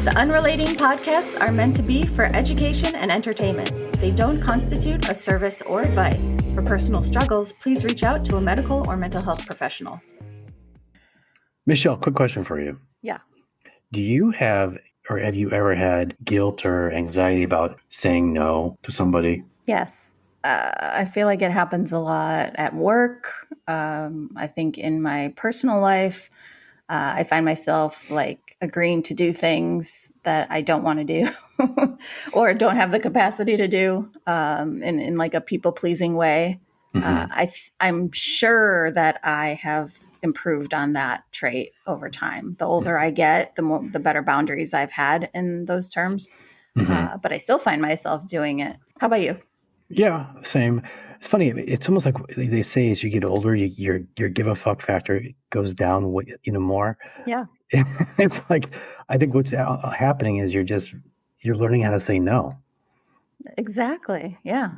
The Unrelating podcasts are meant to be for education and entertainment. They don't constitute a service or advice. For personal struggles, please reach out to a medical or mental health professional. Michelle, quick question for you. Yeah. Do you have, or have you ever had guilt or anxiety about saying no to somebody? Yes. I feel like it happens a lot at work. I think in my personal life, I find myself like agreeing to do things that I don't want to do or don't have the capacity to do in like a people-pleasing way. I'm sure that I have improved on that trait over time. The older I get, the better boundaries I've had in those terms. But I still find myself doing it. How about you? Yeah, same. It's funny. It's almost like they say as you get older, your give a fuck factor goes down more. Yeah. It's like, I think what's happening is you're learning how to say no. Exactly. Yeah.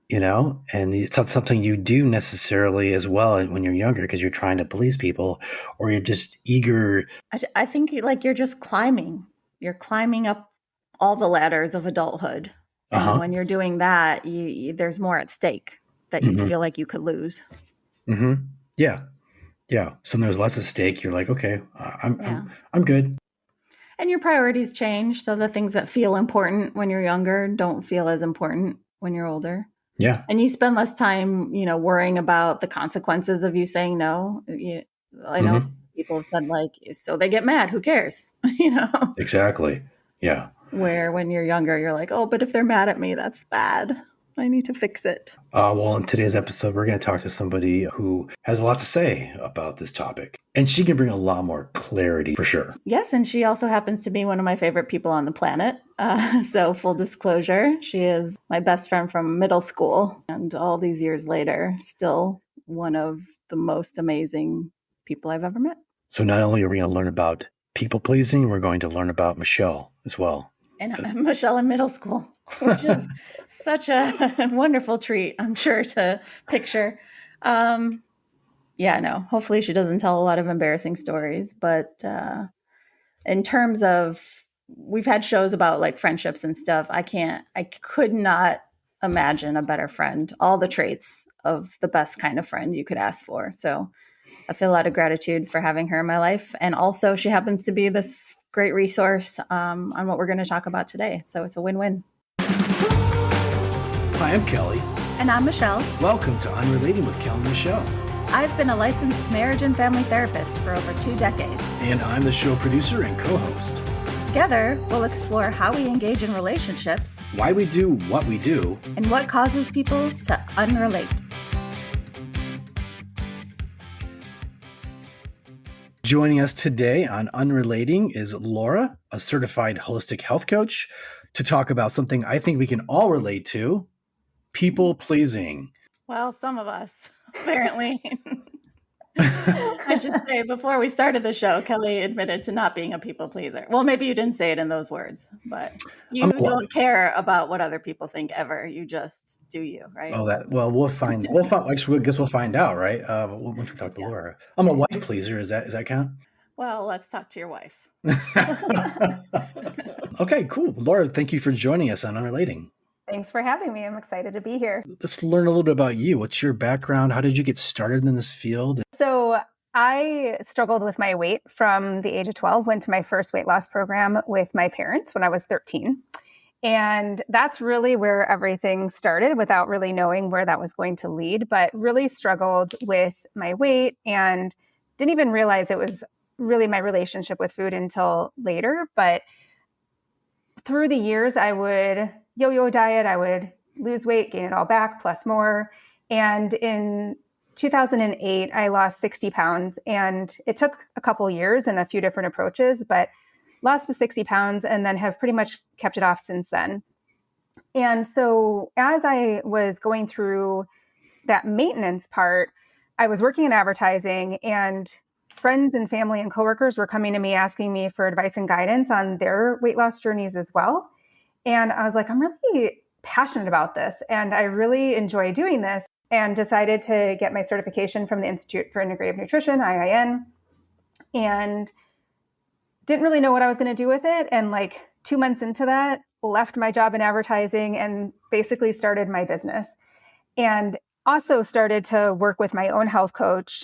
And it's not something you do necessarily as well when you're younger because you're trying to please people or you're just eager. I think like you're just climbing. You're climbing up all the ladders of adulthood. And when you're doing that, there's more at stake that you feel like you could lose. Yeah. So when there's less at stake, you're like, okay, I'm good. And your priorities change. So the things that feel important when you're younger don't feel as important when you're older. Yeah. And you spend less time, worrying about the consequences of you saying no. I know people have said like, so they get mad. Who cares? Exactly. Yeah. Where when you're younger, you're like, oh, but if they're mad at me, that's bad. I need to fix it. Well, in today's episode, we're going to talk to somebody who has a lot to say about this topic. And she can bring a lot more clarity for sure. Yes, and she also happens to be one of my favorite people on the planet. So full disclosure, she is my best friend from middle school. And all these years later, still one of the most amazing people I've ever met. So not only are we going to learn about people pleasing, we're going to learn about Michelle as well. And Michelle in middle school, which is such a wonderful treat, I'm sure, to picture. Hopefully she doesn't tell a lot of embarrassing stories. But in terms of, we've had shows about like friendships and stuff. I could not imagine a better friend. All the traits of the best kind of friend you could ask for. So I feel a lot of gratitude for having her in my life. And also she happens to be this great resource on what we're going to talk about today. So it's a win-win. Hi, I'm Kelly. And I'm Michelle. Welcome to Unrelating with Kel and Michelle. I've been a licensed marriage and family therapist for over 2 decades. And I'm the show producer and co-host. Together, we'll explore how we engage in relationships, why we do what we do, and what causes people to unrelate. Joining us today on Unrelating is Laura, a certified holistic health coach, to talk about something I think we can all relate to, people pleasing. Well, some of us, apparently. I should say, before we started the show, Kelly admitted to not being a people pleaser. Well, maybe you didn't say it in those words, but you don't care about what other people think ever. You just do you, right? We'll find. Actually, I guess we'll find out, right? Once we talk to Laura. I'm a wife pleaser. Does that count? Well, let's talk to your wife. Okay, cool. Laura, thank you for joining us on Unrelating. Thanks for having me. I'm excited to be here. Let's learn a little bit about you. What's your background? How did you get started in this field? So I struggled with my weight from the age of 12, went to my first weight loss program with my parents when I was 13. And that's really where everything started without really knowing where that was going to lead, but really struggled with my weight and didn't even realize it was really my relationship with food until later. But through the years, I would yo-yo diet, I would lose weight, gain it all back, plus more. And in 2008, I lost 60 pounds, and it took a couple years and a few different approaches, but lost the 60 pounds and then have pretty much kept it off since then. And so as I was going through that maintenance part, I was working in advertising, and friends and family and coworkers were coming to me asking me for advice and guidance on their weight loss journeys as well. And I was like, I'm really passionate about this, and I really enjoy doing this, and decided to get my certification from the Institute for Integrative Nutrition, IIN, and didn't really know what I was going to do with it. And like 2 months into that, left my job in advertising and basically started my business. And also started to work with my own health coach,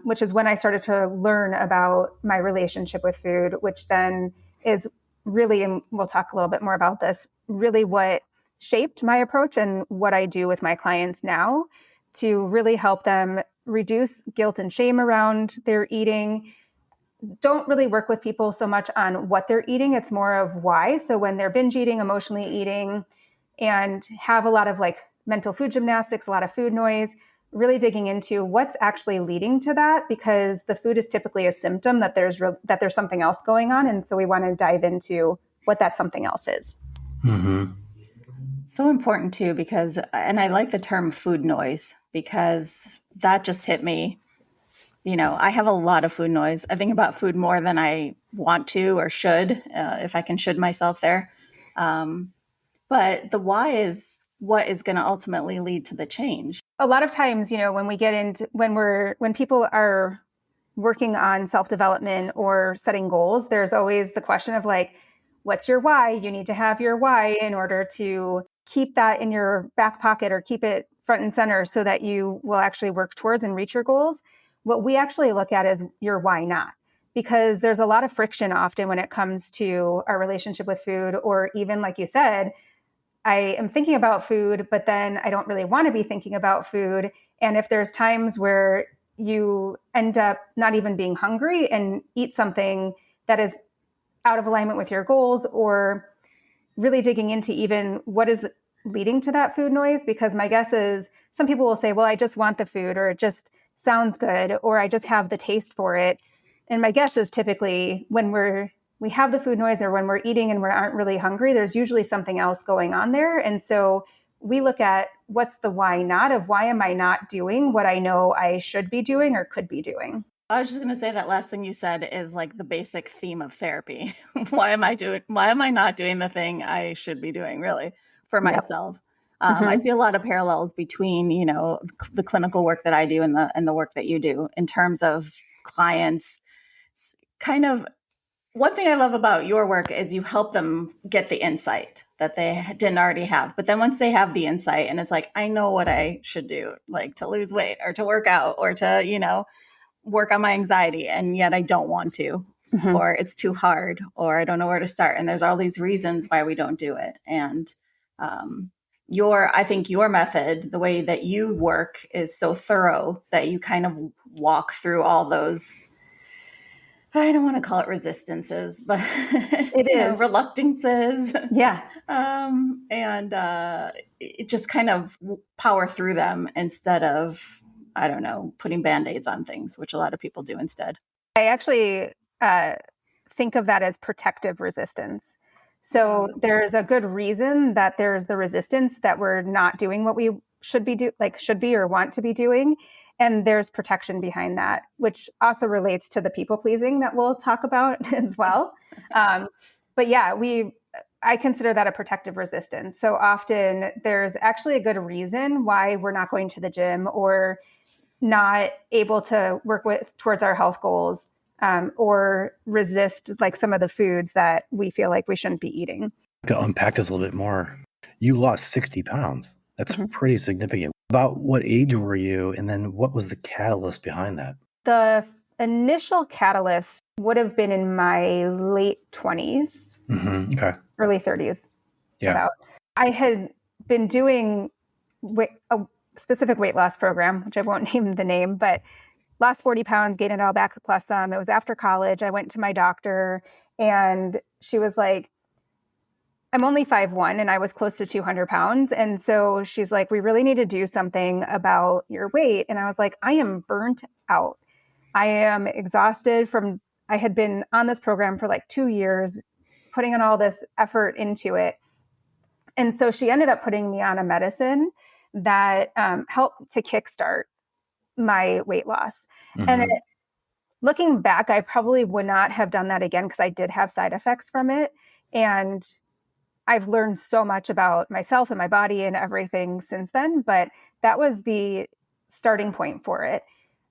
which is when I started to learn about my relationship with food, which then is really, and we'll talk a little bit more about this, really what shaped my approach and what I do with my clients now to really help them reduce guilt and shame around their eating. Don't really work with people so much on what they're eating. It's more of why. So when they're binge eating, emotionally eating, and have a lot of like mental food gymnastics, a lot of food noise, really digging into what's actually leading to that, because the food is typically a symptom that there's something else going on. And so we want to dive into what that something else is. Mm-hmm. So important too, because, and I like the term food noise because that just hit me. You know, I have a lot of food noise. I think about food more than I want to or should, if I can should myself there. But the why is what is going to ultimately lead to the change. A lot of times, you know, when we get into when people are working on self-development or setting goals, there's always the question of like, what's your why? You need to have your why in order to keep that in your back pocket or keep it front and center so that you will actually work towards and reach your goals. What we actually look at is your why not, because there's a lot of friction often when it comes to our relationship with food, or even like you said, I am thinking about food, but then I don't really want to be thinking about food. And if there's times where you end up not even being hungry and eat something that is out of alignment with your goals, or really digging into even what is leading to that food noise, because my guess is some people will say, well, I just want the food, or it just sounds good, or I just have the taste for it. And my guess is typically when we have the food noise, or when we're eating and we aren't really hungry, there's usually something else going on there. And so we look at what's the why not of why am I not doing what I know I should be doing or could be doing. I was just going to say that last thing you said is like the basic theme of therapy. Why am I not doing the thing I should be doing, really, for Yep. myself? I see a lot of parallels between, you know, the clinical work that I do and the work that you do in terms of clients. Kind of one thing I love about your work is you help them get the insight that they didn't already have. But then once they have the insight and it's like, I know what I should do, like to lose weight or to work out or to, you know, work on my anxiety, and yet I don't want to, or it's too hard, or I don't know where to start. And there's all these reasons why we don't do it. And I think your method, the way that you work, is so thorough that you kind of walk through all those, I don't want to call it resistances, but It is. reluctances. Yeah. And it just kind of power through them instead of, I don't know, putting Band-Aids on things, which a lot of people do instead. I actually think of that as protective resistance. So there's a good reason that there's the resistance that we're not doing what we should be or want to be doing. And there's protection behind that, which also relates to the people pleasing that we'll talk about as well. But yeah, I consider that a protective resistance. So often there's actually a good reason why we're not going to the gym or not able to work towards our health goals, or resist like some of the foods that we feel like we shouldn't be eating. To unpack this a little bit more, you lost 60 pounds. That's pretty significant. About what age were you? And then what was the catalyst behind that? The initial catalyst would have been in my late 20s, Okay. early 30s. Yeah. I had been doing a specific weight loss program, which I won't name the name, but lost 40 pounds, gained it all back plus some. It was after college. I went to my doctor and she was like, I'm only 5'1" and I was close to 200 pounds. And so she's like, we really need to do something about your weight. And I was like, I am burnt out. I am exhausted I had been on this program for like 2 years, putting in all this effort into it. And so she ended up putting me on a medicine that helped to kickstart my weight loss. And looking back, I probably would not have done that again because I did have side effects from it. And I've learned so much about myself and my body and everything since then. But that was the starting point for it.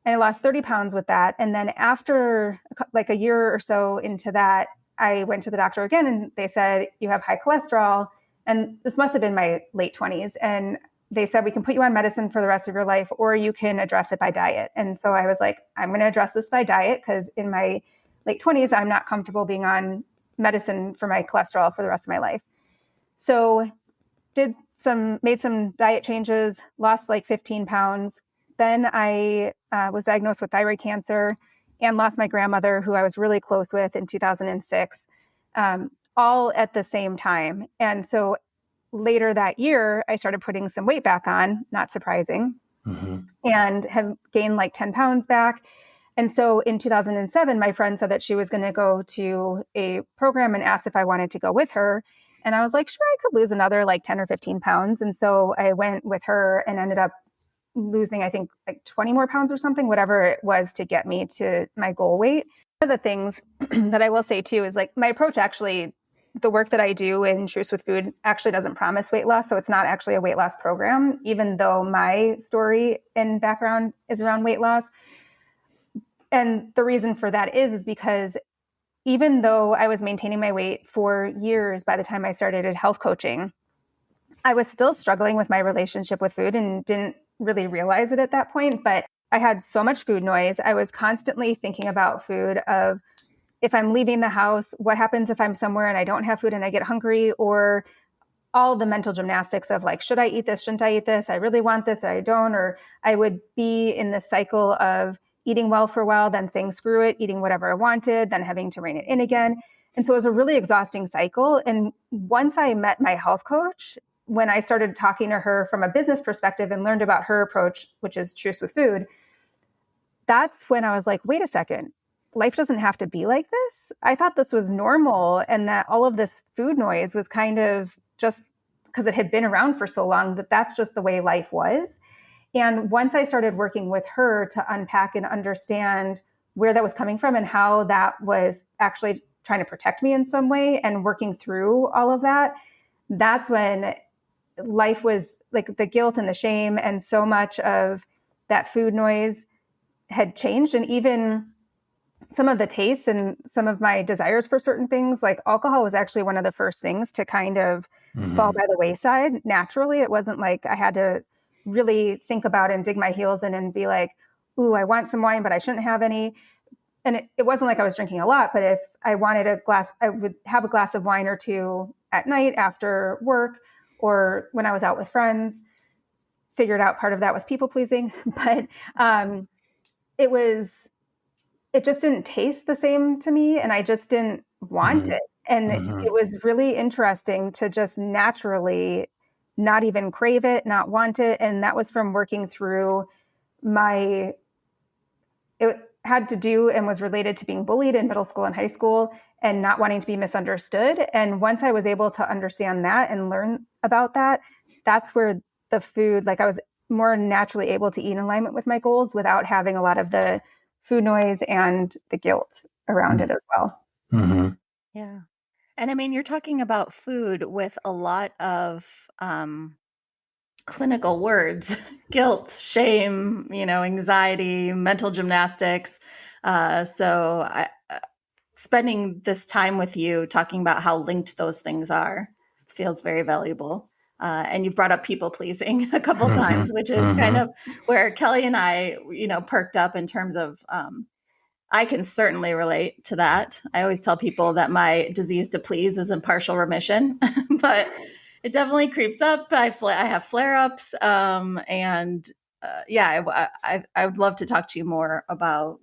And I lost 30 pounds with that. And then after like a year or so into that, I went to the doctor again and they said, you have high cholesterol. And this must have been my late 20s. And they said, we can put you on medicine for the rest of your life, or you can address it by diet. And so I was like, I'm going to address this by diet, because in my late 20s, I'm not comfortable being on medicine for my cholesterol for the rest of my life. So made some diet changes, lost like 15 pounds. Then I was diagnosed with thyroid cancer and lost my grandmother, who I was really close with, in 2006, all at the same time. And so later that year, I started putting some weight back on, not surprising, and have gained like 10 pounds back. And so in 2007, my friend said that she was going to go to a program and asked if I wanted to go with her. And I was like, sure, I could lose another like 10 or 15 pounds. And so I went with her and ended up losing, I think, like 20 more pounds or something, whatever it was, to get me to my goal weight. One of the things that I will say too is like my approach, actually, the work that I do in Truce with Food actually doesn't promise weight loss. So it's not actually a weight loss program, even though my story and background is around weight loss. And the reason for that is because even though I was maintaining my weight for years by the time I started at health coaching, I was still struggling with my relationship with food and didn't really realize it at that point. But I had so much food noise. I was constantly thinking about food, of if I'm leaving the house, what happens if I'm somewhere and I don't have food and I get hungry, or all the mental gymnastics of like, should I eat this? Shouldn't I eat this? I really want this. I don't. Or I would be in this cycle of eating well for a while, then saying, screw it, eating whatever I wanted, then having to rein it in again. And so it was a really exhausting cycle. And once I met my health coach, when I started talking to her from a business perspective and learned about her approach, which is Truce with Food, that's when I was like, wait a second, life doesn't have to be like this. I thought this was normal, and that all of this food noise was kind of just because it had been around for so long, that that's just the way life was. And once I started working with her to unpack and understand where that was coming from and how that was actually trying to protect me in some way, and working through all of that, that's when life was like, the guilt and the shame and so much of that food noise had changed. And even some of the tastes and some of my desires for certain things, like alcohol, was actually one of the first things to kind of fall by the wayside naturally. It wasn't like I had to really think about and dig my heels in and be like, ooh, I want some wine, but I shouldn't have any. And it wasn't like I was drinking a lot, but if I wanted a glass, I would have a glass of wine or two at night after work, or when I was out with friends. Figured out part of that was people pleasing, but it just didn't taste the same to me, and I just didn't want it. And it was really interesting to just naturally not even crave it, not want it. And that was from working through it had to do and was related to being bullied in middle school and high school and not wanting to be misunderstood. And once I was able to understand that and learn about that, that's where the food, like I was more naturally able to eat in alignment with my goals without having a lot of the food noise and the guilt around it as well. Yeah. And I mean, you're talking about food with a lot of clinical words: guilt, shame, anxiety, mental gymnastics. So spending this time with you talking about how linked those things are feels very valuable. And you brought up people pleasing a couple times, which is kind of where Kelly and I, perked up in terms of, I can certainly relate to that. I always tell people that my disease to please is in partial remission, but it definitely creeps up. I have flare-ups. I would love to talk to you more about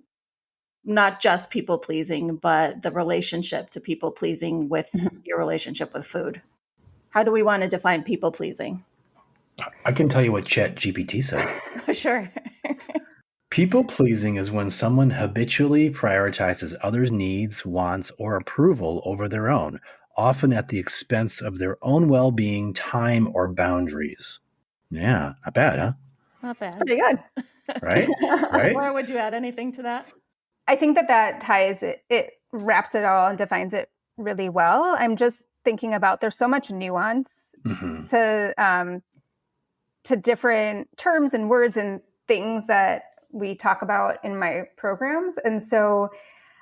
not just people pleasing, but the relationship to people pleasing with your relationship with food. How do we want to define people pleasing? I can tell you what ChatGPT said. Sure. People pleasing is when someone habitually prioritizes others' needs, wants, or approval over their own, often at the expense of their own well-being, time, or boundaries. Yeah, not bad, huh? Not bad. Pretty good. Right? Or would you add anything to that? I think that ties it wraps it all and defines it really well. I'm just thinking about, there's so much nuance to different terms and words and things that we talk about in my programs. And so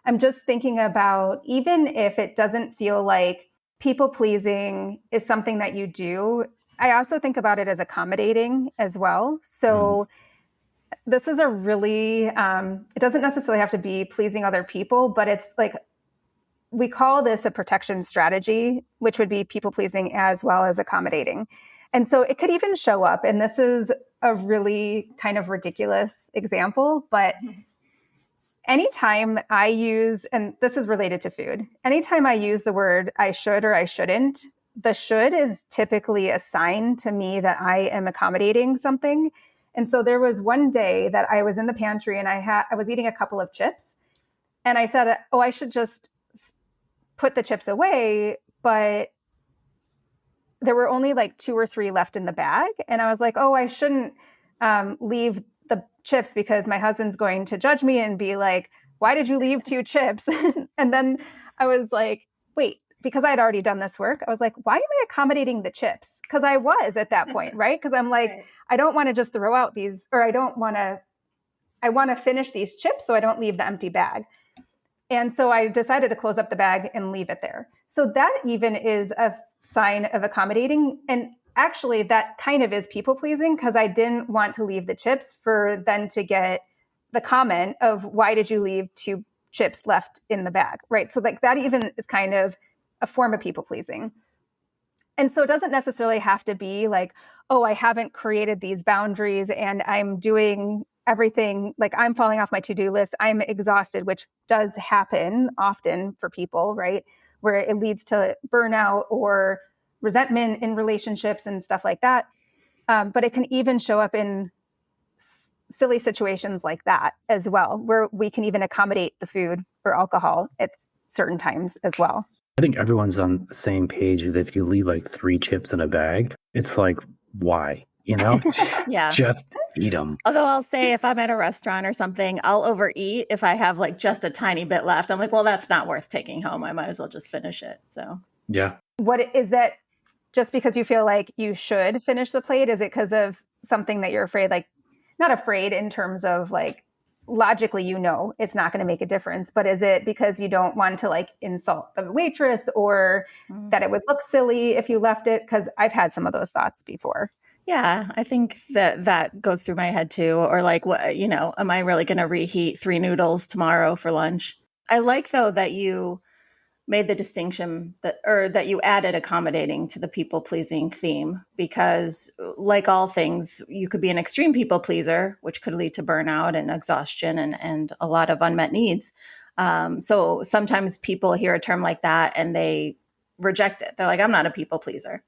I'm just thinking about, even if it doesn't feel like people pleasing is something that you do, I also think about it as accommodating as well. So this is a really, it doesn't necessarily have to be pleasing other people, but it's like, we call this a protection strategy, which would be people pleasing as well as accommodating. And so it could even show up, and this is a really kind of ridiculous example, but anytime I use, and this is related to food, anytime I use the word I should or I shouldn't, the should is typically a sign to me that I am accommodating something. And so there was one day that I was in the pantry and I was eating a couple of chips, and I said, oh, I should just put the chips away, but there were only like 2 or 3 left in the bag. And I was like, oh, I shouldn't leave the chips because my husband's going to judge me and be like, why did you leave 2 chips? And then I was like, wait, because I'd already done this work. I was like, why am I accommodating the chips? Because I was at that point, right? Because I'm like, I don't want to just throw out these, or I want to finish these chips so I don't leave the empty bag. And so I decided to close up the bag and leave it there. So that even is a sign of accommodating. And actually, that kind of is people pleasing, because I didn't want to leave the chips for then to get the comment of, why did you leave 2 chips left in the bag, right? So like that even is kind of a form of people pleasing. And so it doesn't necessarily have to be like, oh, I haven't created these boundaries and I'm doing everything, like I'm falling off my to-do list, I'm exhausted, which does happen often for people, right? Where it leads to burnout or resentment in relationships and stuff like that. But it can even show up in silly situations like that as well, where we can even accommodate the food or alcohol at certain times as well. I think everyone's on the same page that if you leave like 3 chips in a bag, it's like, why? You know? Yeah. Just eat them. Although I'll say, if I'm at a restaurant or something, I'll overeat if I have like just a tiny bit left. I'm like, well, that's not worth taking home. I might as well just finish it. So yeah. What is that? Just because you feel like you should finish the plate? Is it because of something that you're afraid, like not afraid in terms of like logically, it's not going to make a difference, but is it because you don't want to like insult the waitress or that it would look silly if you left it? Because I've had some of those thoughts before. Yeah, I think that goes through my head too. Or like, what, am I really going to reheat 3 noodles tomorrow for lunch? I like, though, that you made the distinction that you added accommodating to the people pleasing theme, because like all things, you could be an extreme people pleaser, which could lead to burnout and exhaustion and a lot of unmet needs. So sometimes people hear a term like that and they reject it. They're like, I'm not a people pleaser.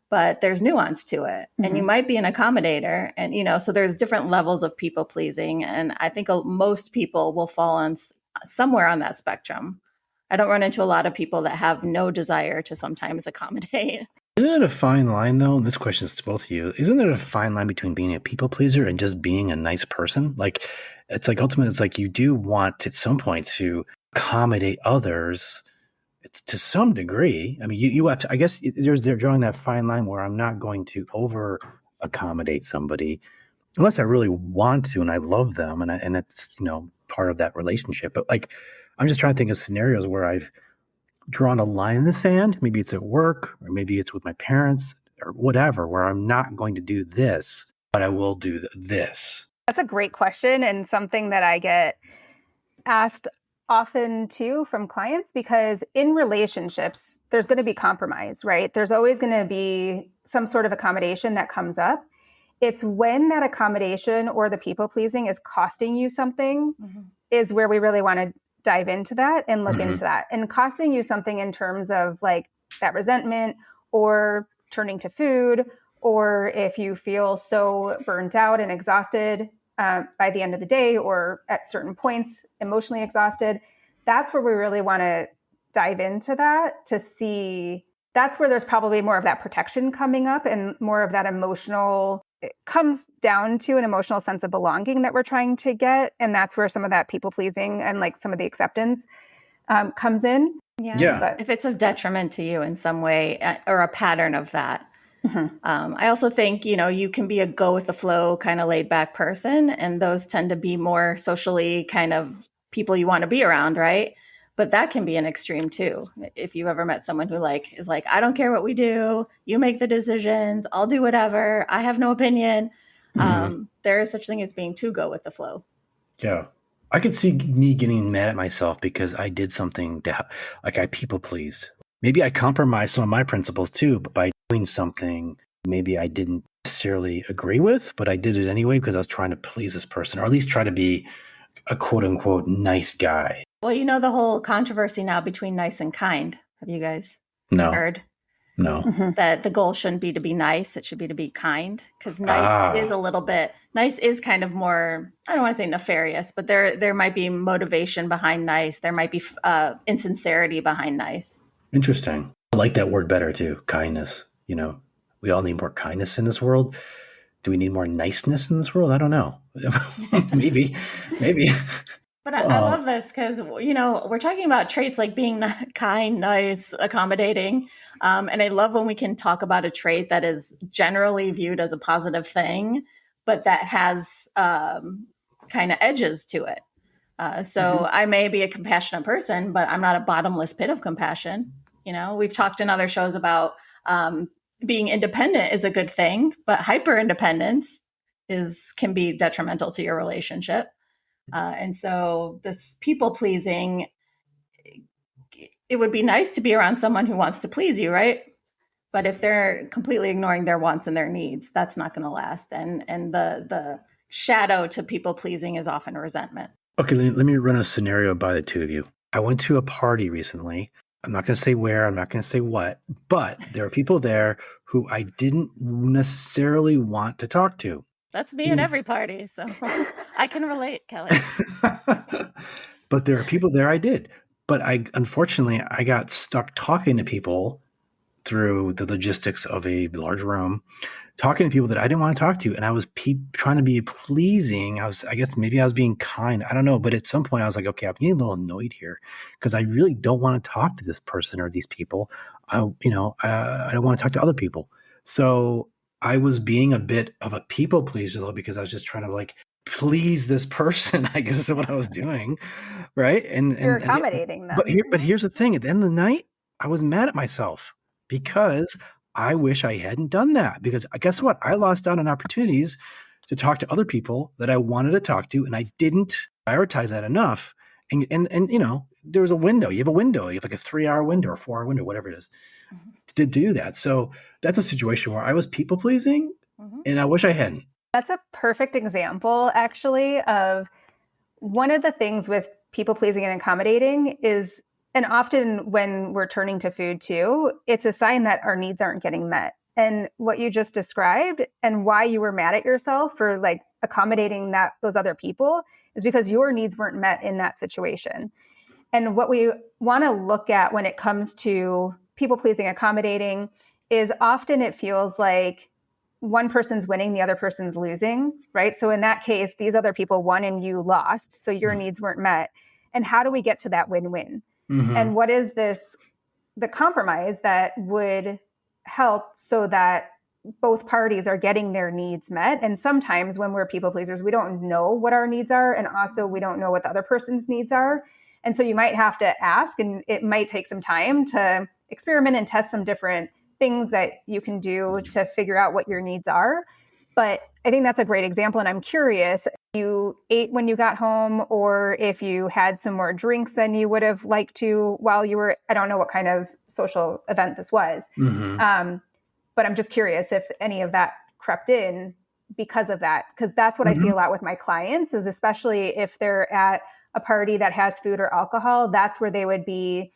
But there's nuance to it. Mm-hmm. And you might be an accommodator. And, so there's different levels of people pleasing. And I think most people will fall on somewhere on that spectrum. I don't run into a lot of people that have no desire to sometimes accommodate. Isn't it a fine line, though? And this question is to both of you. Isn't there a fine line between being a people pleaser and just being a nice person? Like, it's like ultimately, it's like you do want at some point to accommodate others to some degree. I mean, you have to, I guess they're drawing that fine line where I'm not going to over accommodate somebody unless I really want to and I love them and it's, part of that relationship. But like, I'm just trying to think of scenarios where I've drawn a line in the sand. Maybe it's at work or maybe it's with my parents or whatever, where I'm not going to do this, but I will do this. That's a great question and something that I get asked often too from clients, because in relationships, there's going to be compromise, right? There's always going to be some sort of accommodation that comes up. It's when that accommodation or the people pleasing is costing you something is where we really want to dive into that and look into that. And costing you something in terms of like that resentment or turning to food, or if you feel so burnt out and exhausted by the end of the day or at certain points, emotionally exhausted, that's where we really want to dive into that to see. That's where there's probably more of that protection coming up and more of that emotional, it comes down to an emotional sense of belonging that we're trying to get. And that's where some of that people pleasing and like some of the acceptance comes in. Yeah. But if it's of detriment to you in some way or a pattern of that, I also think, you can be a go with the flow kind of laid back person, and those tend to be more socially kind of people you want to be around, right? But that can be an extreme too. If you've ever met someone who is like, I don't care what we do, you make the decisions, I'll do whatever, I have no opinion. There is such thing as being too go with the flow. Yeah. I could see me getting mad at myself because I did something like I people pleased. Maybe I compromised some of my principles too, but by doing something maybe I didn't necessarily agree with, but I did it anyway because I was trying to please this person, or at least try to be a quote unquote nice guy. Well, the whole controversy now between nice and kind. Have you guys No, heard? no. That the goal shouldn't be to be nice, it should be to be kind, because nice is kind of more, I don't want to say nefarious, but there might be motivation behind nice, there might be insincerity behind nice. Interesting. I like that word better too, kindness. We all need more kindness in this world. Do we need more niceness in this world? I don't know. maybe. But I love this because, we're talking about traits like being kind, nice, accommodating. And I love when we can talk about a trait that is generally viewed as a positive thing, but that has kind of edges to it. So I may be a compassionate person, but I'm not a bottomless pit of compassion. We've talked in other shows about being independent is a good thing, but hyper independence can be detrimental to your relationship. And so this people pleasing, it would be nice to be around someone who wants to please you, right? But if they're completely ignoring their wants and their needs, that's not going to last. And the shadow to people pleasing is often resentment. Okay, let me run a scenario by the two of you. I went to a party recently. I'm not going to say where, I'm not going to say what, but there are people there who I didn't necessarily want to talk to. That's me at every party, so I can relate, Kelly. But there are people there I did. But unfortunately, I got stuck talking to people through the logistics of a large room, talking to people that I didn't want to talk to. And I was trying to be pleasing. I guess maybe I was being kind. I don't know. But at some point I was like, okay, I'm getting a little annoyed here because I really don't want to talk to this person or these people. I don't want to talk to other people. So I was being a bit of a people pleaser though, because I was just trying to please this person, I guess is what I was doing. Right. And you're accommodating them. But here's the thing. At the end of the night, I was mad at myself because I wish I hadn't done that, because guess what? I lost out on opportunities to talk to other people that I wanted to talk to, and I didn't prioritize that enough. And there was a window. You have a window. You have like a 3-hour window or 4-hour window, whatever it is, to do that. So that's a situation where I was people pleasing, and I wish I hadn't. That's a perfect example, actually, of one of the things with people pleasing and accommodating is, and often when we're turning to food too, it's a sign that our needs aren't getting met. And what you just described and why you were mad at yourself for accommodating those other people is because your needs weren't met in that situation. And what we want to look at when it comes to people pleasing, accommodating, is often it feels like one person's winning, the other person's losing, right? So in that case, these other people won and you lost. So your needs weren't met. And how do we get to that win-win? And what is the compromise that would help so that both parties are getting their needs met? And sometimes when we're people pleasers, we don't know what our needs are. And also we don't know what the other person's needs are. And so you might have to ask, and it might take some time to experiment and test some different things that you can do to figure out what your needs are. But I think that's a great example. And I'm curious, you ate when you got home, or if you had some more drinks than you would have liked to while you were, I don't know what kind of social event this was. But I'm just curious if any of that crept in because of that. Because that's what I see a lot with my clients, is especially if they're at a party that has food or alcohol, that's where they would be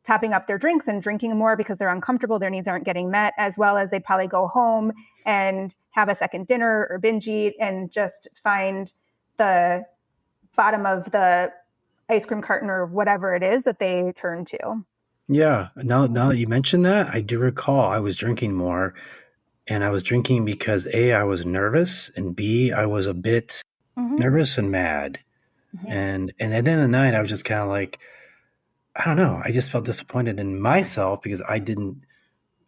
topping up their drinks and drinking more because they're uncomfortable, their needs aren't getting met, as well as they'd probably go home and have a second dinner or binge eat and just find the bottom of the ice cream carton or whatever it is that they turn to. Yeah. Now that you mentioned that, I do recall I was drinking more, and I was drinking because A, I was nervous, and B, I was a bit nervous and mad. And at the end of the night, I was just kind of like, I don't know. I just felt disappointed in myself because I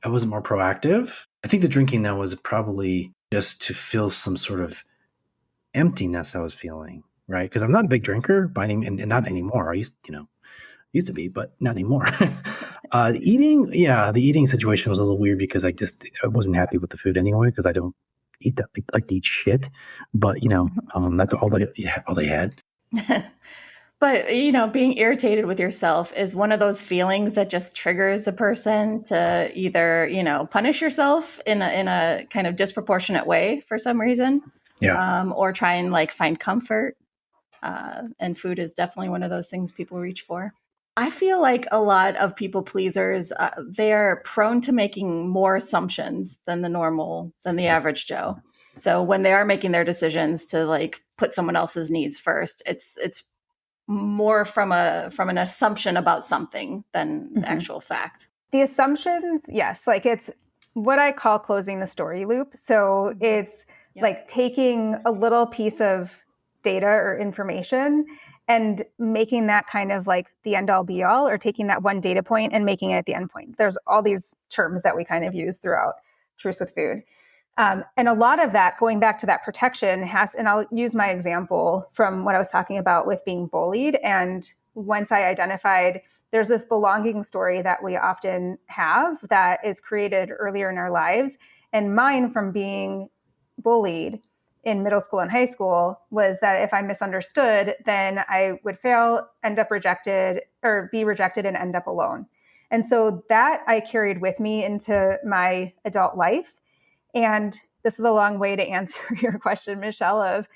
wasn't more proactive. I think the drinking though was probably just to fill some sort of emptiness I was feeling, right? Because I'm not a big drinker, and not anymore. I used to be, but not anymore. The eating situation was a little weird because I wasn't happy with the food anyway because I don't eat that like to eat shit. But that's all they had. But, being irritated with yourself is one of those feelings that just triggers the person to either, punish yourself in a kind of disproportionate way for some reason, or try and like find comfort. And food is definitely one of those things people reach for. I feel like a lot of people pleasers, they are prone to making more assumptions than the average Joe. So when they are making their decisions to like put someone else's needs first, it's more from an assumption about something than the actual fact. The assumptions, yes, like it's what I call closing the story loop. So it's like taking a little piece of data or information and making that kind of like the end all be all, or taking that one data point and making it the end point. There's all these terms that we kind of use throughout Truths with Food. And a lot of that, going back to that protection, and I'll use my example from what I was talking about with being bullied. And once I identified there's this belonging story that we often have that is created earlier in our lives. And mine from being bullied in middle school and high school was that if I misunderstood, then I would fail, end up rejected, or be rejected and end up alone. And so that I carried with me into my adult life. And this is a long way to answer your question, Michelle, of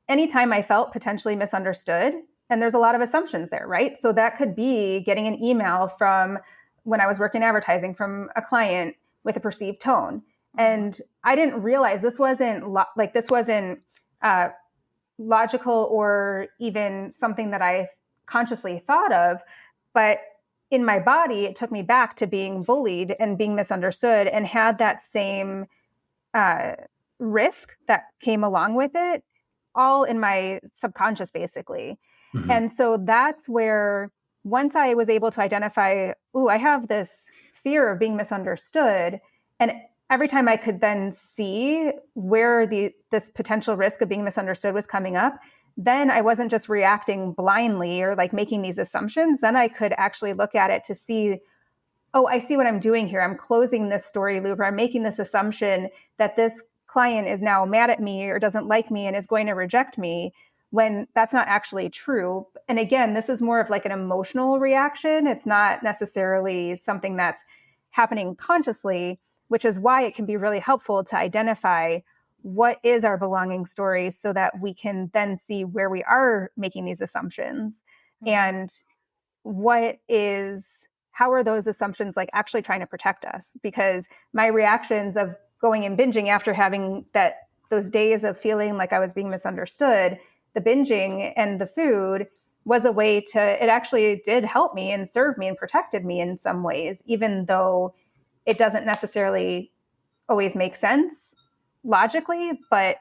anytime I felt potentially misunderstood, and there's a lot of assumptions there, right? So that could be getting an email from when I was working advertising from a client with a perceived tone. And I didn't realize this wasn't logical or even something that I consciously thought of, but in my body, it took me back to being bullied and being misunderstood and had that same risk that came along with it, all in my subconscious, basically. Mm-hmm. And so that's where, once I was able to identify, I have this fear of being misunderstood. And every time I could then see where this potential risk of being misunderstood was coming up, then I wasn't just reacting blindly or like making these assumptions. Then I could actually look at it to see, I see what I'm doing here. I'm closing this story loop, or I'm making this assumption that this client is now mad at me or doesn't like me and is going to reject me, when that's not actually true. And again, this is more of like an emotional reaction. It's not necessarily something that's happening consciously, which is why it can be really helpful to identify what is our belonging story so that we can then see where we are making these assumptions, and how are those assumptions like actually trying to protect us? Because my reactions of going and binging after having those days of feeling like I was being misunderstood, the binging and the food was a way it actually did help me and serve me and protected me in some ways, even though it doesn't necessarily always make sense logically, but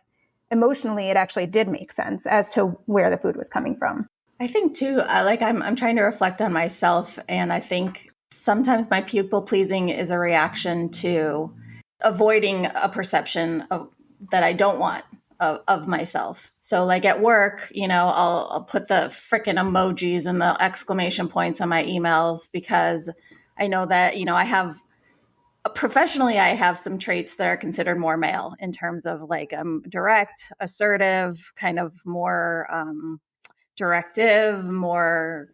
emotionally it actually did make sense as to where the food was coming from. I think too, I'm trying to reflect on myself, and I think sometimes my people pleasing is a reaction to avoiding a perception that I don't want of myself. So like at work, I'll put the frickin' emojis and the exclamation points on my emails because I know that, professionally, I have some traits that are considered more male in terms of like I'm direct, assertive, kind of more directive, more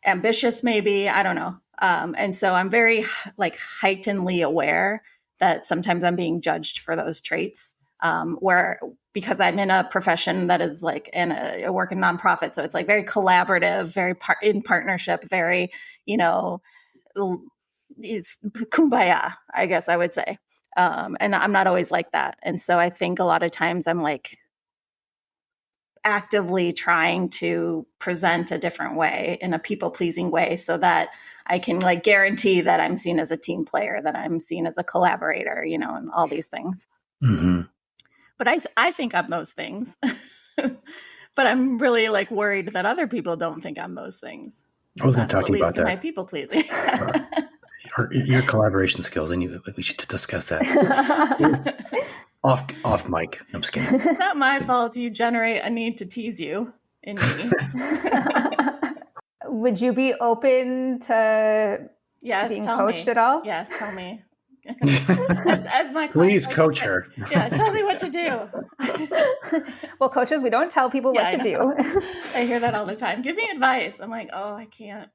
ambitious, maybe. I don't know. And so I'm very like heightenedly aware that sometimes I'm being judged for those traits, because I'm in a profession that is like I work in nonprofit. So it's like very collaborative, very in partnership, very, it's kumbaya, I guess I would say. And I'm not always like that. And so I think a lot of times I'm like actively trying to present a different way, in a people pleasing way, so that I can like guarantee that I'm seen as a team player, that I'm seen as a collaborator, and all these things. Mm-hmm. But I think I'm those things, but I'm really like worried that other people don't think I'm those things. I was going to talk to you about that. My people pleasing. Your collaboration skills. We should discuss that off mic. I'm just kidding. It's not my fault you generate a need to tease you in me. Would you be open to being coached at all? Yes, tell me. As my Please coach her. Yeah, tell me what to do. Well, coaches, we don't tell people what to do. I hear that all the time. Give me advice. I'm like, oh, I can't.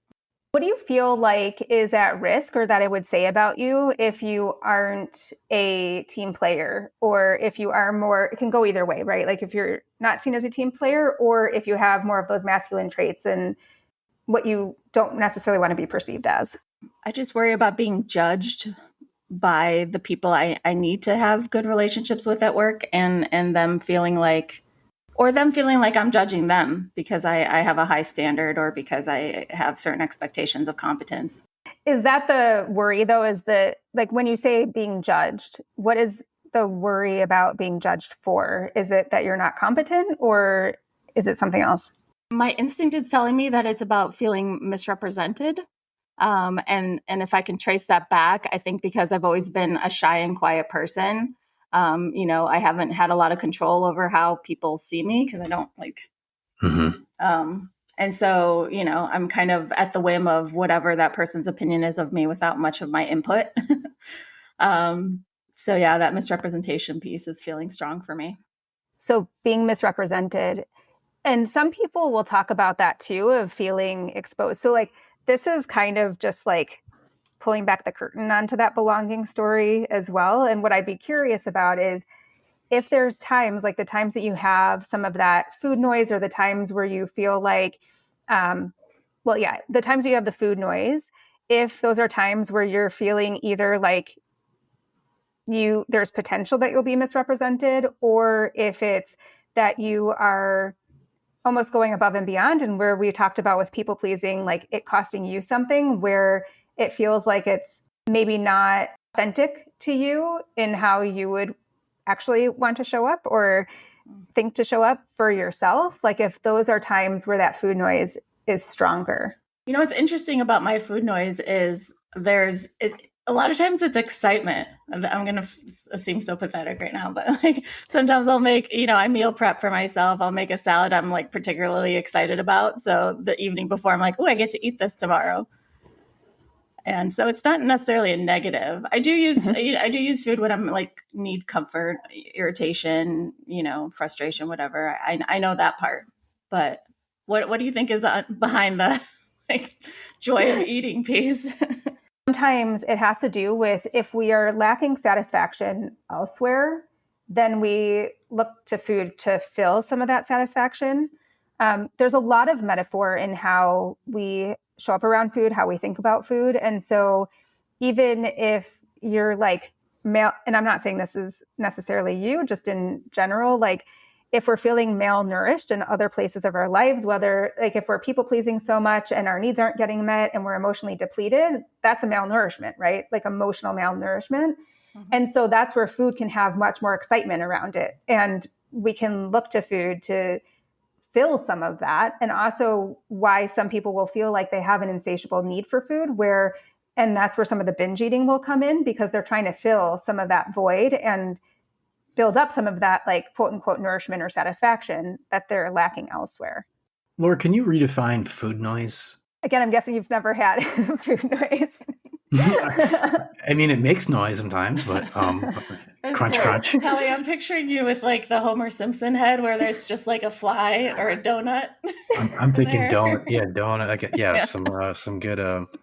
What do you feel like is at risk, or that it would say about you if you aren't a team player, or if you are more, it can go either way, right? Like if you're not seen as a team player, or if you have more of those masculine traits and what you don't necessarily want to be perceived as. I just worry about being judged by the people I need to have good relationships with at work, and them feeling like I'm judging them because I have a high standard, or because I have certain expectations of competence. Is that the worry though? Is that, like, when you say being judged, what is the worry about being judged for? Is it that you're not competent, or is it something else? My instinct is telling me that it's about feeling misrepresented. And if I can trace that back, I think because I've always been a shy and quiet person, I haven't had a lot of control over how people see me because I don't like. Mm-hmm. And so, I'm kind of at the whim of whatever that person's opinion is of me without much of my input. So yeah, that misrepresentation piece is feeling strong for me. So being misrepresented, and some people will talk about that too, of feeling exposed. So like, this is kind of just like pulling back the curtain onto that belonging story as well. And what I'd be curious about is if there's times, like the times that you have some of that food noise, or the times where you feel like, the times you have the food noise, if those are times where you're feeling either like there's potential that you'll be misrepresented, or if it's that you are almost going above and beyond, and where we talked about with people pleasing, like it costing you something, where it feels like it's maybe not authentic to you in how you would actually want to show up or think to show up for yourself. Like if those are times where that food noise is stronger. What's interesting about my food noise is a lot of times it's excitement. I'm going to seem so pathetic right now, but like sometimes I'll make, I meal prep for myself. I'll make a salad I'm like particularly excited about. So the evening before I'm like, oh, I get to eat this tomorrow. And so it's not necessarily a negative. I do use food when I'm like need comfort, irritation, frustration, whatever. I know that part. But what do you think is behind the like joy of eating piece? Sometimes it has to do with if we are lacking satisfaction elsewhere, then we look to food to fill some of that satisfaction. There's a lot of metaphor in how we show up around food, how we think about food. And so even if you're like male, and I'm not saying this is necessarily you, just in general, like if we're feeling malnourished in other places of our lives, whether like if we're people pleasing so much and our needs aren't getting met and we're emotionally depleted, that's a malnourishment, right? Like emotional malnourishment. Mm-hmm. And so that's where food can have much more excitement around it. And we can look to food to fill some of that. And also why some people will feel like they have an insatiable need for food, and that's where some of the binge eating will come in, because they're trying to fill some of that void and build up some of that like quote unquote nourishment or satisfaction that they're lacking elsewhere. Laura, can you redefine food noise? Again, I'm guessing you've never had food noise. I mean, it makes noise sometimes, but crunch, crunch. Kelly, I'm picturing you with like the Homer Simpson head where it's just like a fly or a donut. I'm thinking donut. Yeah, donut. Like, yeah. Some good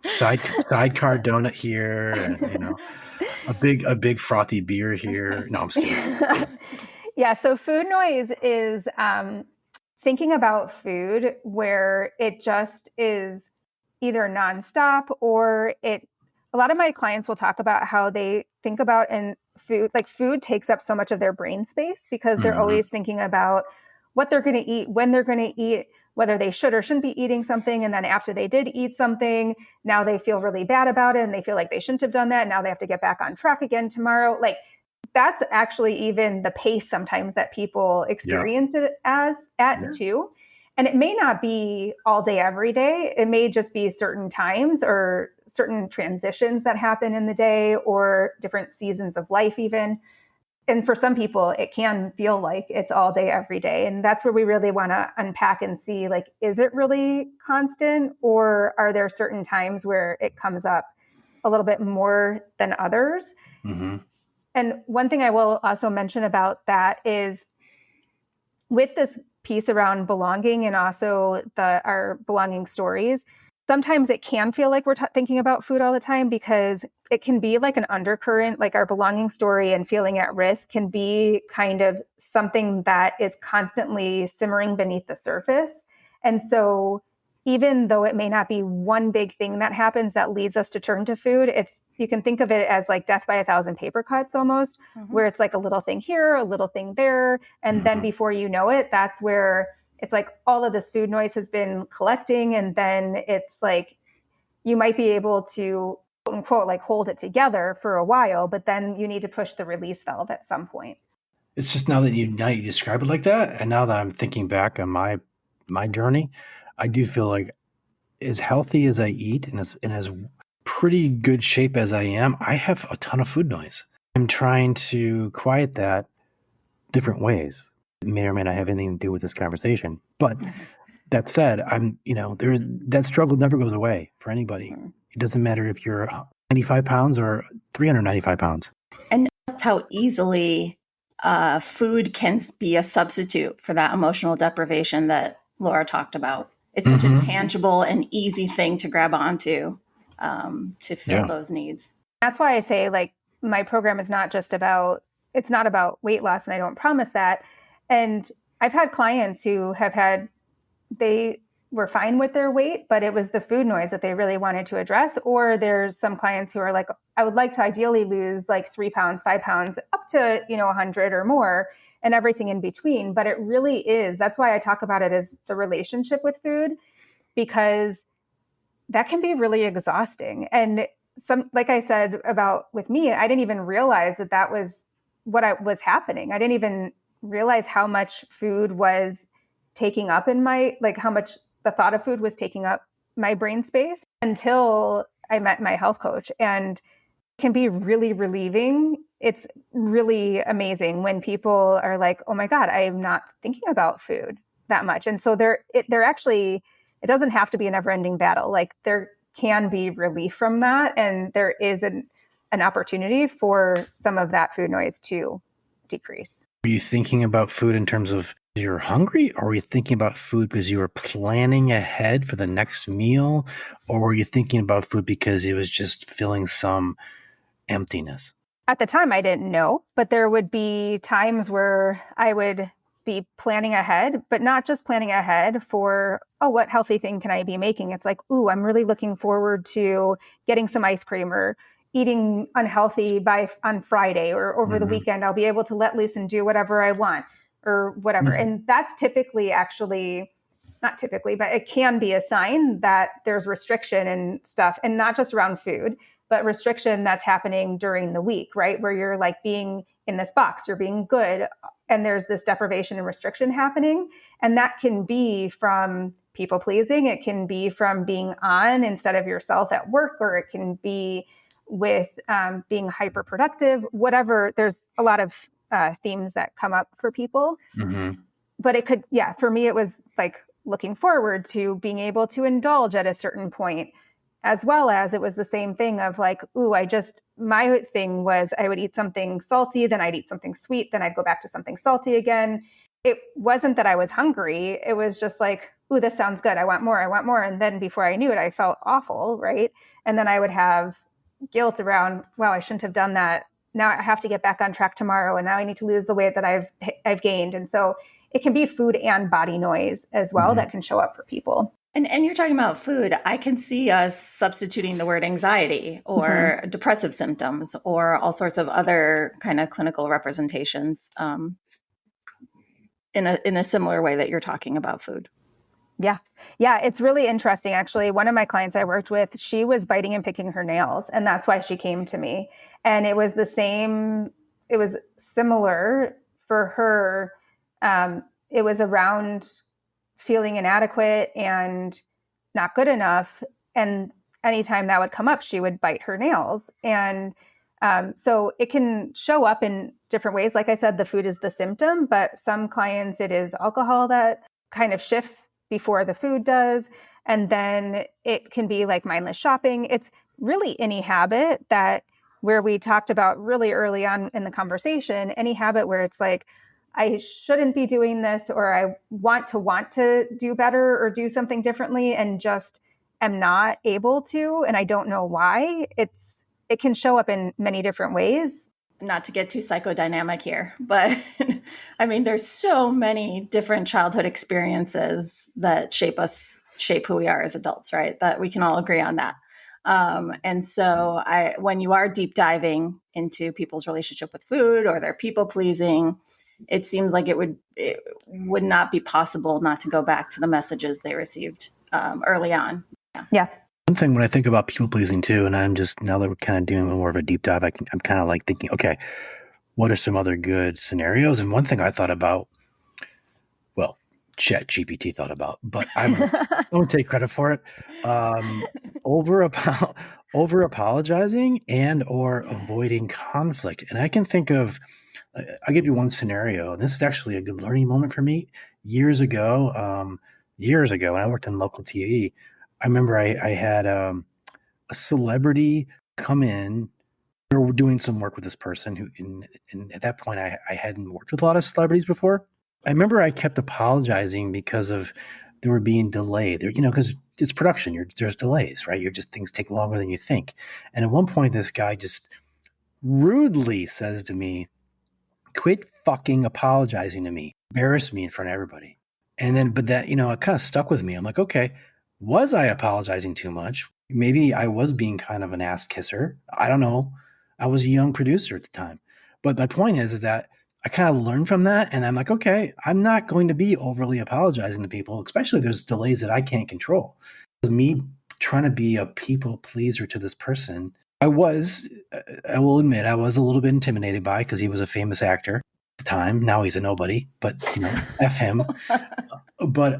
sidecar donut here, and a big frothy beer here. No, I'm just kidding. Yeah. So food noise is thinking about food where it just is either nonstop, or a lot of my clients will talk about how they think about and food takes up so much of their brain space, because they're always thinking about what they're going to eat, when they're going to eat, whether they should or shouldn't be eating something. And then after they did eat something, now they feel really bad about it and they feel like they shouldn't have done that. Now they have to get back on track again tomorrow. Like that's actually even the pace sometimes that people experience it too. And it may not be all day, every day. It may just be certain times or certain transitions that happen in the day or different seasons of life even. And for some people, it can feel like it's all day, every day. And that's where we really want to unpack and see, like, is it really constant, or are there certain times where it comes up a little bit more than others? Mm-hmm. And one thing I will also mention about that is with this piece around belonging and also our belonging stories, sometimes it can feel like we're thinking about food all the time, because it can be like an undercurrent, like our belonging story and feeling at risk can be kind of something that is constantly simmering beneath the surface. And so even though it may not be one big thing that happens that leads us to turn to food, you can think of it as like death by a thousand paper cuts almost, where it's like a little thing here, a little thing there. And then before you know it, that's where it's like all of this food noise has been collecting. And then it's like, you might be able to, quote unquote, like hold it together for a while, but then you need to push the release valve at some point. It's just now you describe it like that, and now that I'm thinking back on my journey, I do feel like as healthy as I eat and as pretty good shape as I am, I have a ton of food noise. I'm trying to quiet that different ways. It may or may not have anything to do with this conversation. But that said, that struggle never goes away for anybody. It doesn't matter if you're 95 pounds or 395 pounds. And just how easily food can be a substitute for that emotional deprivation that Laura talked about. It's such a tangible and easy thing to grab onto to fill those needs. That's why I say, like, my program is not just about, it's not about weight loss, and I don't promise that. And I've had clients who they were fine with their weight, but it was the food noise that they really wanted to address. Or there's some clients who are like, I would like to ideally lose like 3 pounds, 5 pounds, up to, 100 or more, and everything in between. But it really is, that's why I talk about it as the relationship with food, because that can be really exhausting. And like I said about with me, I didn't even realize that was what was happening. I didn't even realize how much food was taking up how much the thought of food was taking up my brain space, until I met my health coach. And it can be really relieving. It's really amazing when people are like, oh my God, I am not thinking about food that much. And so they're actually, it doesn't have to be a never ending battle. Like, there can be relief from that. And there is an opportunity for some of that food noise to decrease. Are you thinking about food in terms of you're hungry, or are you thinking about food because you were planning ahead for the next meal, or were you thinking about food because it was just filling some emptiness? At the time, I didn't know, but there would be times where I would be planning ahead, but not just planning ahead for, what healthy thing can I be making? It's like, I'm really looking forward to getting some ice cream or eating unhealthy on Friday, or over the weekend, I'll be able to let loose and do whatever I want or whatever. And that's typically, actually, not typically, but it can be a sign that there's restriction and stuff, and not just around food, but restriction that's happening during the week, right? Where you're like being in this box, you're being good, and there's this deprivation and restriction happening. And that can be from people pleasing. It can be from being on instead of yourself at work, or it can be with being hyper productive, whatever. There's a lot of themes that come up for people. But it could, for me, it was like looking forward to being able to indulge at a certain point, as well as it was the same thing of like, my thing was I would eat something salty, then I'd eat something sweet, then I'd go back to something salty again. It wasn't that I was hungry. It was just like, this sounds good. I want more. I want more. And then before I knew it, I felt awful, right? And then I would have guilt around, wow, I shouldn't have done that. Now I have to get back on track tomorrow. And now I need to lose the weight that I've gained. And so it can be food and body noise as well that can show up for people. And you're talking about food. I can see us substituting the word anxiety or depressive symptoms or all sorts of other kind of clinical representations in a similar way that you're talking about food. Yeah, it's really interesting. Actually, one of my clients I worked with, she was biting and picking her nails, and that's why she came to me. And it was it was similar for her. It was around feeling inadequate and not good enough. And anytime that would come up, she would bite her nails. And so it can show up in different ways. Like I said, the food is the symptom, but some clients, it is alcohol that kind of shifts before the food does. And then it can be like mindless shopping. It's really any habit that, where we talked about really early on in the conversation, any habit where it's like, I shouldn't be doing this, or I want to do better or do something differently and just am not able to, and I don't know why. It can show up in many different ways. Not to get too psychodynamic here, but I mean, there's so many different childhood experiences that shape who we are as adults, right? That we can all agree on that. And so when you are deep diving into people's relationship with food or their people pleasing, it seems like it would not be possible not to go back to the messages they received early on. Yeah. One thing when I think about people pleasing too, and I'm just, now that we're kind of doing more of a deep dive, I'm kind of like thinking, okay, what are some other good scenarios? And one thing I thought about, well, Chat GPT thought about, but I don't take credit for it. Over apologizing and or avoiding conflict. And I can think of, I'll give you one scenario. And this is actually a good learning moment for me. Years ago, when I worked in local TV, I remember I had a celebrity come in. We were doing some work with this person who, and at that point, I hadn't worked with a lot of celebrities before. I remember I kept apologizing because of they were being delayed. Because it's production. There's delays, right? Things take longer than you think. And at one point, this guy just rudely says to me, "Quit fucking apologizing to me. Embarrass me in front of everybody." And then, but that, it kind of stuck with me. I'm like, okay, was I apologizing too much? Maybe I was being kind of an ass kisser. I don't know. I was a young producer at the time. But my point is that I kind of learned from that. And I'm like, okay, I'm not going to be overly apologizing to people, especially if there's delays that I can't control. Me trying to be a people pleaser to this person, I will admit, I was a little bit intimidated by, because he was a famous actor at the time. Now he's a nobody, but F him. But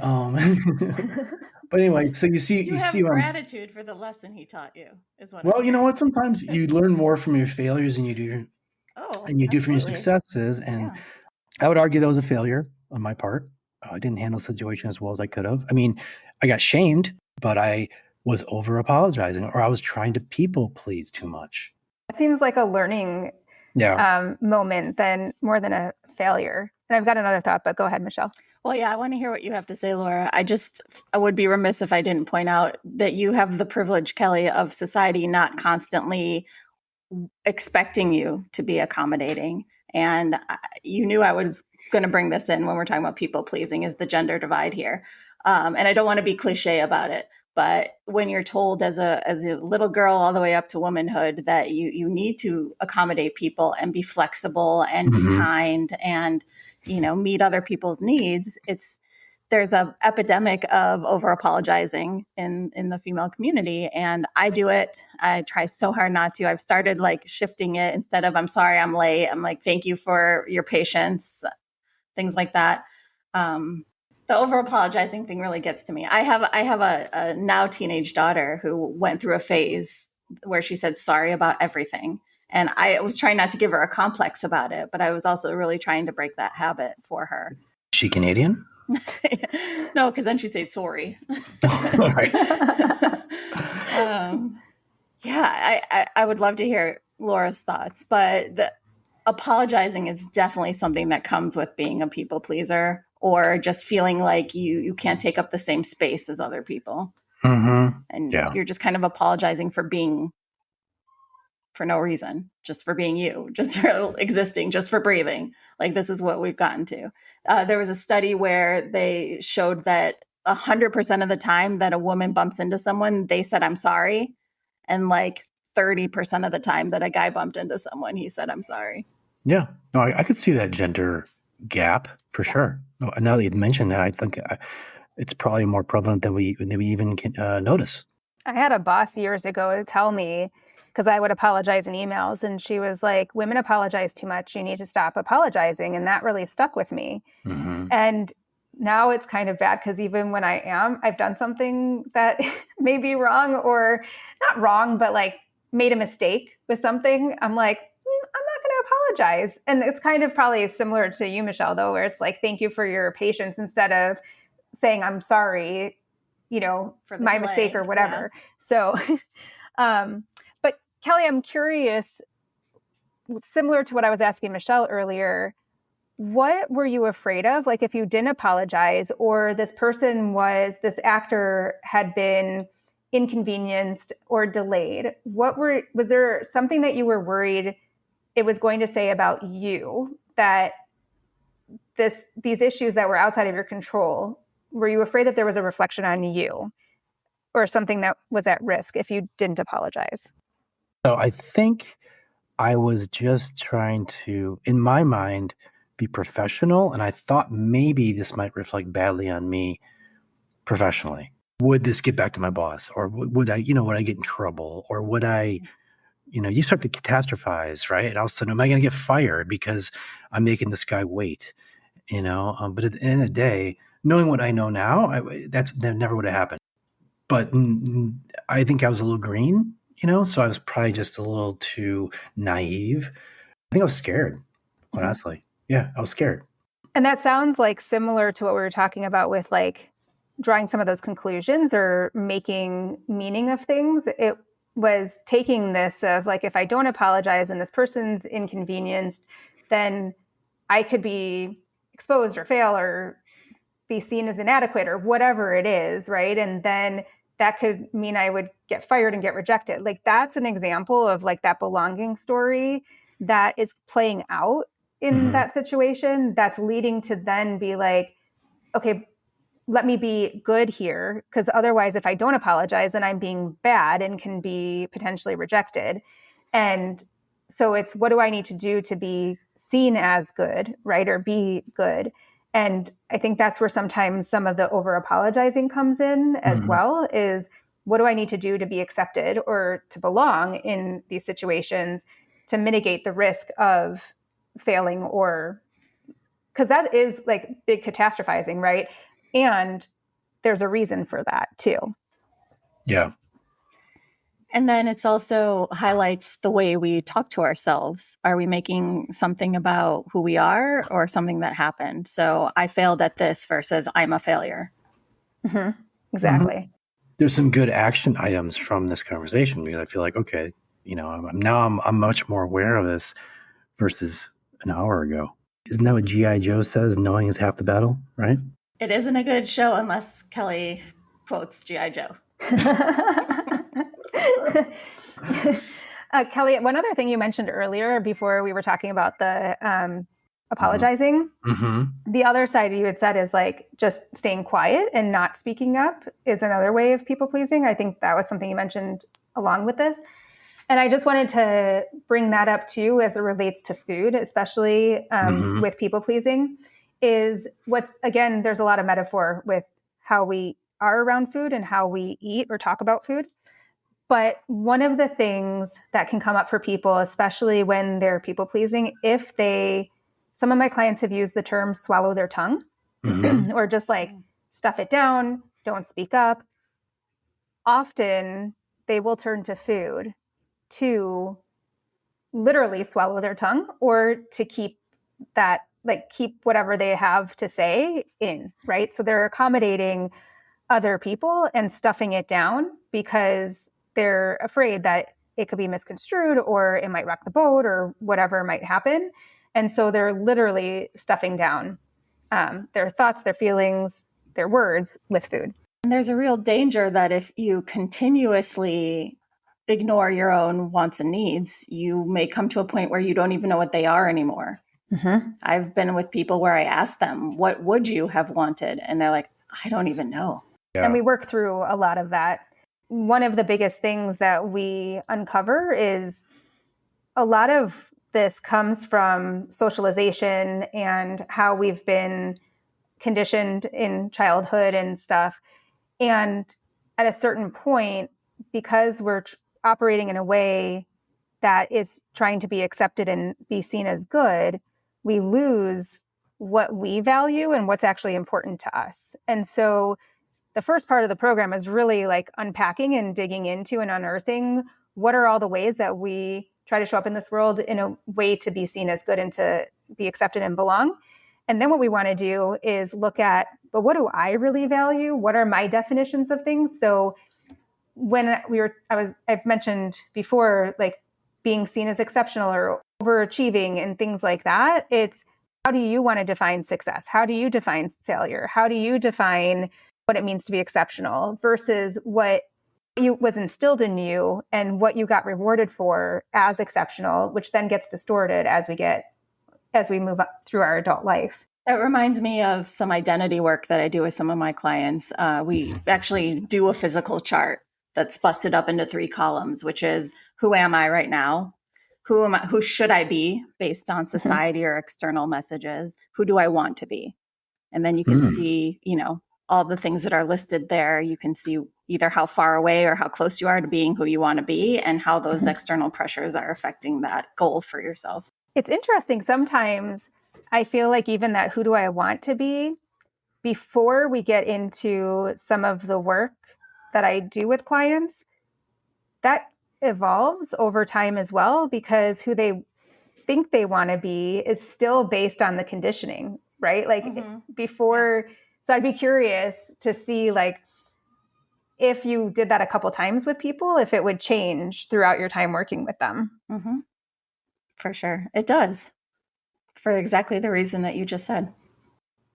but anyway, so you have see gratitude for the lesson he taught you, is what. Well, you know what? Sometimes you learn more from your failures than you do from your successes. And yeah. I would argue that was a failure on my part. I didn't handle the situation as well as I could have. I mean, I got shamed, but I was over apologizing, or I was trying to people please too much. It seems like a learning moment more than a failure. And I've got another thought, but go ahead, Michelle. Well, yeah, I want to hear what you have to say, Laura. I would be remiss if I didn't point out that you have the privilege, Kelly, of society not constantly expecting you to be accommodating. And you knew I was going to bring this in when we're talking about people pleasing, is the gender divide here. And I don't want to be cliche about it, but when you're told as a little girl all the way up to womanhood that you need to accommodate people and be flexible and be kind and meet other people's needs, there's an epidemic of over apologizing in the female community. And I do it. I try so hard not to. I've started like shifting it. Instead of "I'm sorry I'm late," I'm like, "Thank you for your patience," things like that. The over apologizing thing really gets to me. I have a now teenage daughter who went through a phase where she said sorry about everything. And I was trying not to give her a complex about it, but I was also really trying to break that habit for her. Is she Canadian? No, because then she'd say sorry. I would love to hear Laura's thoughts, but the apologizing is definitely something that comes with being a people pleaser, or just feeling like you can't take up the same space as other people. And you're just kind of apologizing for no reason, just for being you, just for existing, just for breathing. Like, this is what we've gotten to. There was a study where they showed that 100% of the time that a woman bumps into someone, they said, "I'm sorry." And like 30% of the time that a guy bumped into someone, he said, "I'm sorry." Yeah. No, I could see that gender gap for sure. Now that you'd mentioned that, I think it's probably more prevalent than we even can notice. I had a boss years ago tell me, because I would apologize in emails, and she was like, "Women apologize too much. You need to stop apologizing." And that really stuck with me. And now it's kind of bad because even when I've done something that may be wrong or not wrong, but like made a mistake with something, I'm like, I'm not going to apologize. And it's kind of probably similar to you, Michelle, though, where it's like, thank you for your patience instead of saying, I'm sorry, For the my delay. mistake or whatever. Yeah. So, but Kelly, I'm curious, similar to what I was asking Michelle earlier, what were you afraid of? Like if you didn't apologize or this actor had been inconvenienced or delayed, was there something that you were worried it was going to say about you, that these issues that were outside of your control, were you afraid that there was a reflection on you or something that was at risk if you didn't apologize? So I think I was just trying to, in my mind, be professional. And I thought maybe this might reflect badly on me professionally. Would this get back to my boss? Or would I get in trouble? Or would I, you start to catastrophize, right? And all of a sudden, am I going to get fired because I'm making this guy wait? But at the end of the day, knowing what I know now, that never would have happened. But I think I was a little green, so I was probably just a little too naive. I think I was scared, quite honestly. Yeah, I was scared. And that sounds like similar to what we were talking about with like drawing some of those conclusions or making meaning of things. It was taking this of like, if I don't apologize and this person's inconvenienced, then I could be exposed or fail or be seen as inadequate or whatever it is, right? And then that could mean I would get fired and get rejected. Like that's an example of like that belonging story that is playing out in that situation, that's leading to then be like, okay, let me be good here. Because otherwise, if I don't apologize, then I'm being bad and can be potentially rejected. And so it's what do I need to do to be seen as good, right? Or be good. And I think that's where sometimes some of the over apologizing comes in as well, is what do I need to do to be accepted or to belong in these situations to mitigate the risk of failing, or because that is like big catastrophizing, right? And there's a reason for that too. Yeah. And then it's also highlights the way we talk to ourselves. Are we making something about who we are or something that happened? So I failed at this versus I'm a failure. Exactly. There's some good action items from this conversation because I feel like, okay, I'm much more aware of this versus an hour ago. Isn't that what G.I. Joe says? Knowing is half the battle, right? It isn't a good show unless Kelly quotes G.I. Joe. Kelly, one other thing you mentioned earlier before we were talking about the apologizing, the other side you had said is like just staying quiet and not speaking up is another way of people pleasing. I think that was something you mentioned along with this. And I just wanted to bring that up too as it relates to food, especially with people pleasing, is again, there's a lot of metaphor with how we are around food and how we eat or talk about food. But one of the things that can come up for people, especially when they're people pleasing, some of my clients have used the term swallow their tongue or just like stuff it down, don't speak up. Often they will turn to food to literally swallow their tongue or to keep whatever they have to say in, right? So they're accommodating other people and stuffing it down because they're afraid that it could be misconstrued or it might rock the boat or whatever might happen. And so they're literally stuffing down their thoughts, their feelings, their words with food. And there's a real danger that if you continuously ignore your own wants and needs, you may come to a point where you don't even know what they are anymore. I've been with people where I ask them, what would you have wanted? And they're like, I don't even know. Yeah. And we work through a lot of that. One of the biggest things that we uncover is a lot of this comes from socialization and how we've been conditioned in childhood and stuff. And at a certain point, because we're operating in a way that is trying to be accepted and be seen as good, we lose what we value and what's actually important to us. And so the first part of the program is really like unpacking and digging into and unearthing what are all the ways that we try to show up in this world in a way to be seen as good and to be accepted and belong. And then what we want to do is look at, but what do I really value? What are my definitions of things? So when I've mentioned before, like being seen as exceptional or overachieving and things like that. It's how do you want to define success? How do you define failure? How do you define what it means to be exceptional versus what was instilled in you and what you got rewarded for as exceptional, which then gets distorted as we move up through our adult life. It reminds me of some identity work that I do with some of my clients. We actually do a physical chart that's busted up into 3 columns, which is who am I right now? Who should I be based on society or external messages? Who do I want to be? And then you can see, all the things that are listed there. You can see either how far away or how close you are to being who you want to be and how those external pressures are affecting that goal for yourself. It's interesting. Sometimes I feel like even that who do I want to be, before we get into some of the work that I do with clients, that evolves over time as well, because who they think they want to be is still based on the conditioning, right? Like before, so I'd be curious to see like if you did that a couple times with people, if it would change throughout your time working with them. For sure. It does. For exactly the reason that you just said.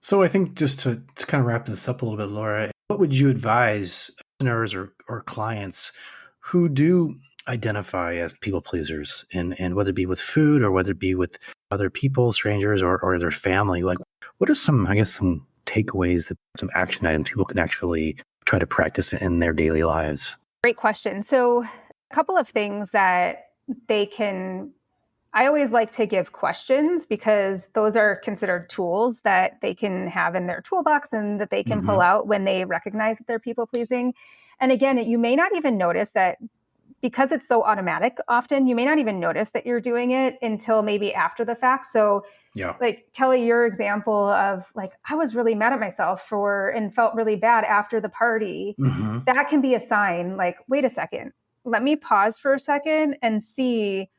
So I think just to kind of wrap this up a little bit, Laura, what would you advise listeners or clients who do identify as people pleasers, and whether it be with food or whether it be with other people, strangers, or their family? Like, what are some takeaways, some action items people can actually try to practice in their daily lives? Great question. So a couple of things that I always like to give questions because those are considered tools that they can have in their toolbox and that they can pull out when they recognize that they're people pleasing. And again, you may not even notice that, because it's so automatic often, you may not even notice that you're doing it until maybe after the fact. So like Kelly, your example of like, I was really mad at myself and felt really bad after the party. That can be a sign like, wait a second, let me pause for a second and see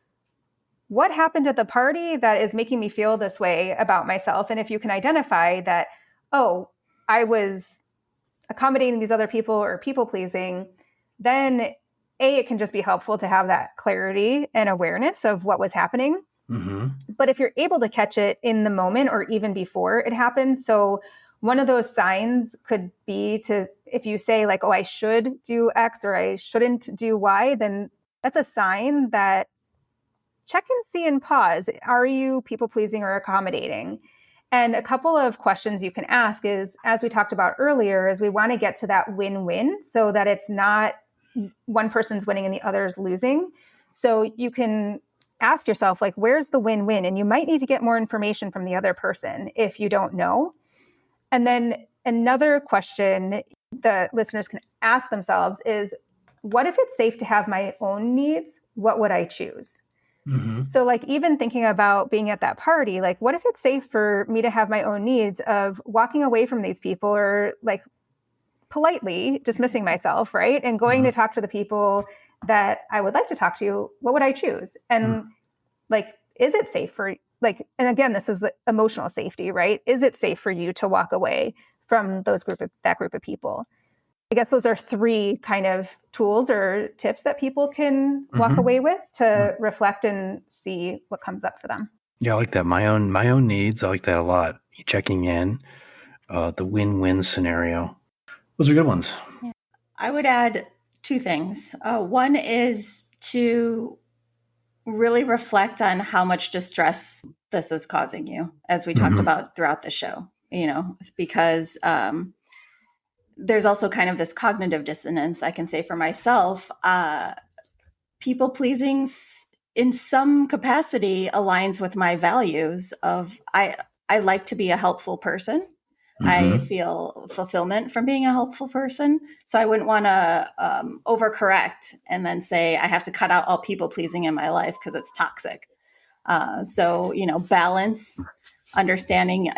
what happened at the party that is making me feel this way about myself. And if you can identify that, oh, I was accommodating these other people or people pleasing, then it can just be helpful to have that clarity and awareness of what was happening. But if you're able to catch it in the moment or even before it happens, so one of those signs could be if you say like, oh, I should do X or I shouldn't do Y, then that's a sign that check and see and pause. Are you people pleasing or accommodating? And a couple of questions you can ask is, as we talked about earlier, is we want to get to that win-win so that it's not one person's winning and the other's losing. So you can ask yourself, like, where's the win-win? And you might need to get more information from the other person if you don't know. And then another question the listeners can ask themselves is, what if it's safe to have my own needs? What would I choose? So like even thinking about being at that party, like what if it's safe for me to have my own needs of walking away from these people or like politely dismissing myself, right? And going to talk to the people that I would like to talk to, what would I choose? And like, is it safe for like, and again, this is the emotional safety, right? Is it safe for you to walk away from that group of people? I guess those are 3 kind of tools or tips that people can walk away with to reflect and see what comes up for them. Yeah, I like that. My own needs. I like that a lot. Checking in, the win-win scenario. Those are good ones. I would add 2 things. One is to really reflect on how much distress this is causing you, as we talked about throughout the show. It's because there's also kind of this cognitive dissonance. I can say for myself, people pleasing in some capacity aligns with my values of I like to be a helpful person. I feel fulfillment from being a helpful person. So I wouldn't want to overcorrect and then say I have to cut out all people pleasing in my life because it's toxic. So, balance understanding,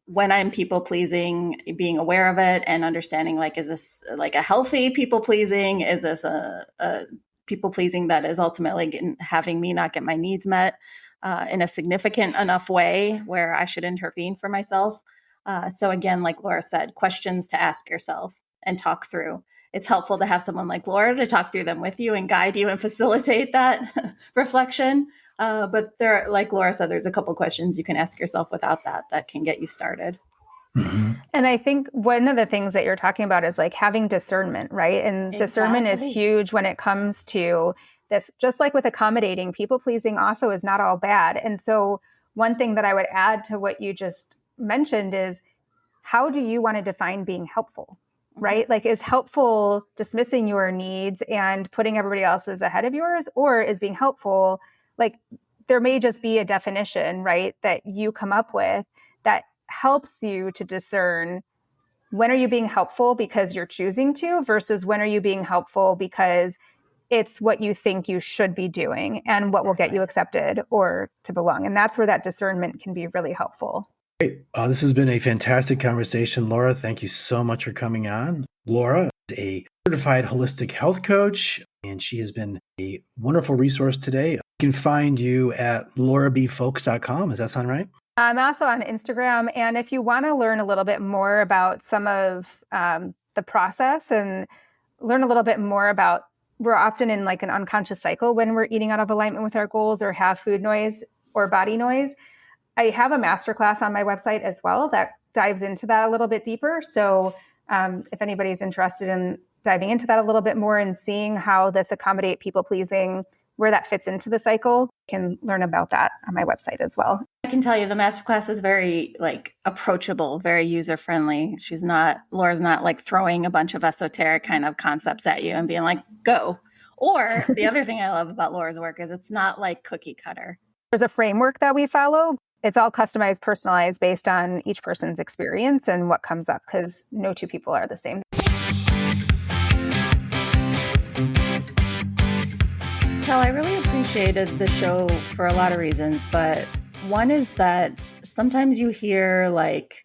when I'm people pleasing, being aware of it and understanding, like, is this like a healthy people pleasing? Is this a people pleasing that is ultimately having me not get my needs met in a significant enough way where I should intervene for myself? So again, like Laura said, questions to ask yourself and talk through. It's helpful to have someone like Laura to talk through them with you and guide you and facilitate that reflection. But there, like Laura said, there's a couple questions you can ask yourself without that can get you started. Mm-hmm. And I think one of the things that you're talking about is like having discernment, right? And discernment is huge when it comes to this. Just like with accommodating, people pleasing also is not all bad. And so one thing that I would add to what you just mentioned is, how do you want to define being helpful? Right? Like, is helpful dismissing your needs and putting everybody else's ahead of yours? Or is being helpful, like, there may just be a definition, right, that you come up with that helps you to discern when are you being helpful because you're choosing to versus when are you being helpful because it's what you think you should be doing and what will get you accepted or to belong. And that's where that discernment can be really helpful. Great. This has been a fantastic conversation, Laura. Thank you so much for coming on. Laura is a certified holistic health coach, and she has been a wonderful resource today. You can find you at laurabfolks.com. Does that sound right? I'm also on Instagram. And if you want to learn a little bit more about some of the process and learn a little bit more about, we're often in like an unconscious cycle when we're eating out of alignment with our goals or have food noise or body noise. I have a masterclass on my website as well that dives into that a little bit deeper. So if anybody's interested in diving into that a little bit more and seeing how this accommodate people pleasing, where that fits into the cycle, you can learn about that on my website as well. I can tell you the masterclass is very like approachable, very user friendly. Laura's not like throwing a bunch of esoteric kind of concepts at you and being like, go. Or the other thing I love about Laura's work is it's not like cookie cutter. There's a framework that we follow. It's all customized, personalized based on each person's experience and what comes up, because no two people are the same. Kel, I really appreciated the show for a lot of reasons, but one is that sometimes you hear like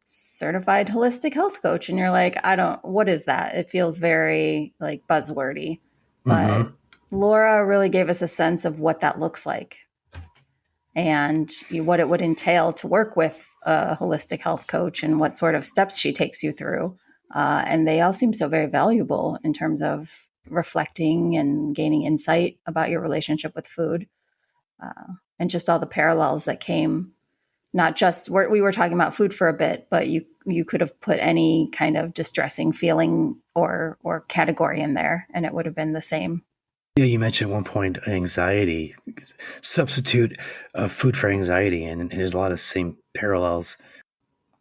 certified holistic health coach and you're like, what is that? It feels very like buzzwordy. But Laura really gave us a sense of what that looks like and what it would entail to work with a holistic health coach and what sort of steps she takes you through. And they all seem so very valuable in terms of reflecting and gaining insight about your relationship with food, and just all the parallels that came. Not just we were talking about food for a bit, but you could have put any kind of distressing feeling or category in there, and it would have been the same. Yeah, you mentioned at one point anxiety, substitute food for anxiety, and there's a lot of same parallels.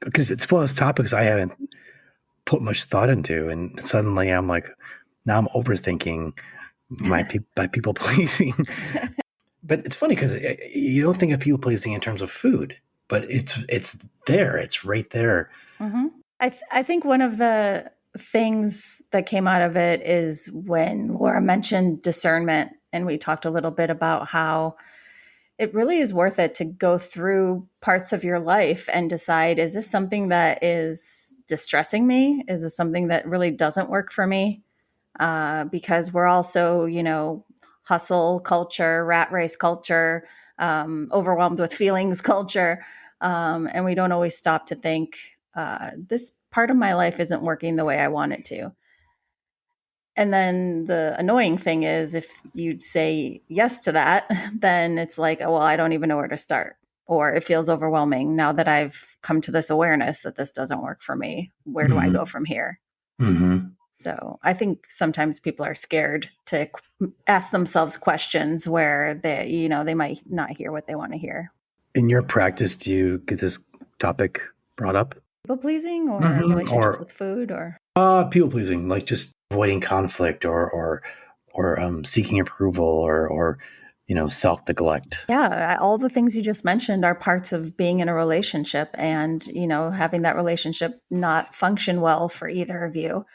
Because it's one of those topics I haven't put much thought into, and suddenly I'm like, now I'm overthinking my people pleasing. But it's funny because you don't think of people pleasing in terms of food, but it's there, it's right there. Mm-hmm. I think one of the things that came out of it is when Laura mentioned discernment, and we talked a little bit about how it really is worth it to go through parts of your life and decide, is this something that is distressing me? Is this something that really doesn't work for me? Because we're also, hustle culture, rat race culture, overwhelmed with feelings culture. And we don't always stop to think, this part of my life isn't working the way I want it to. And then the annoying thing is if you say yes to that, then it's like, oh, well, I don't even know where to start. Or it feels overwhelming now that I've come to this awareness that this doesn't work for me. Where do I go from here? Mm-hmm. So I think sometimes people are scared to ask themselves questions where they might not hear what they want to hear. In your practice, do you get this topic brought up? People pleasing or relationships with food or? People pleasing, like just avoiding conflict or seeking approval or self-neglect. Yeah, all the things you just mentioned are parts of being in a relationship and, having that relationship not function well for either of you.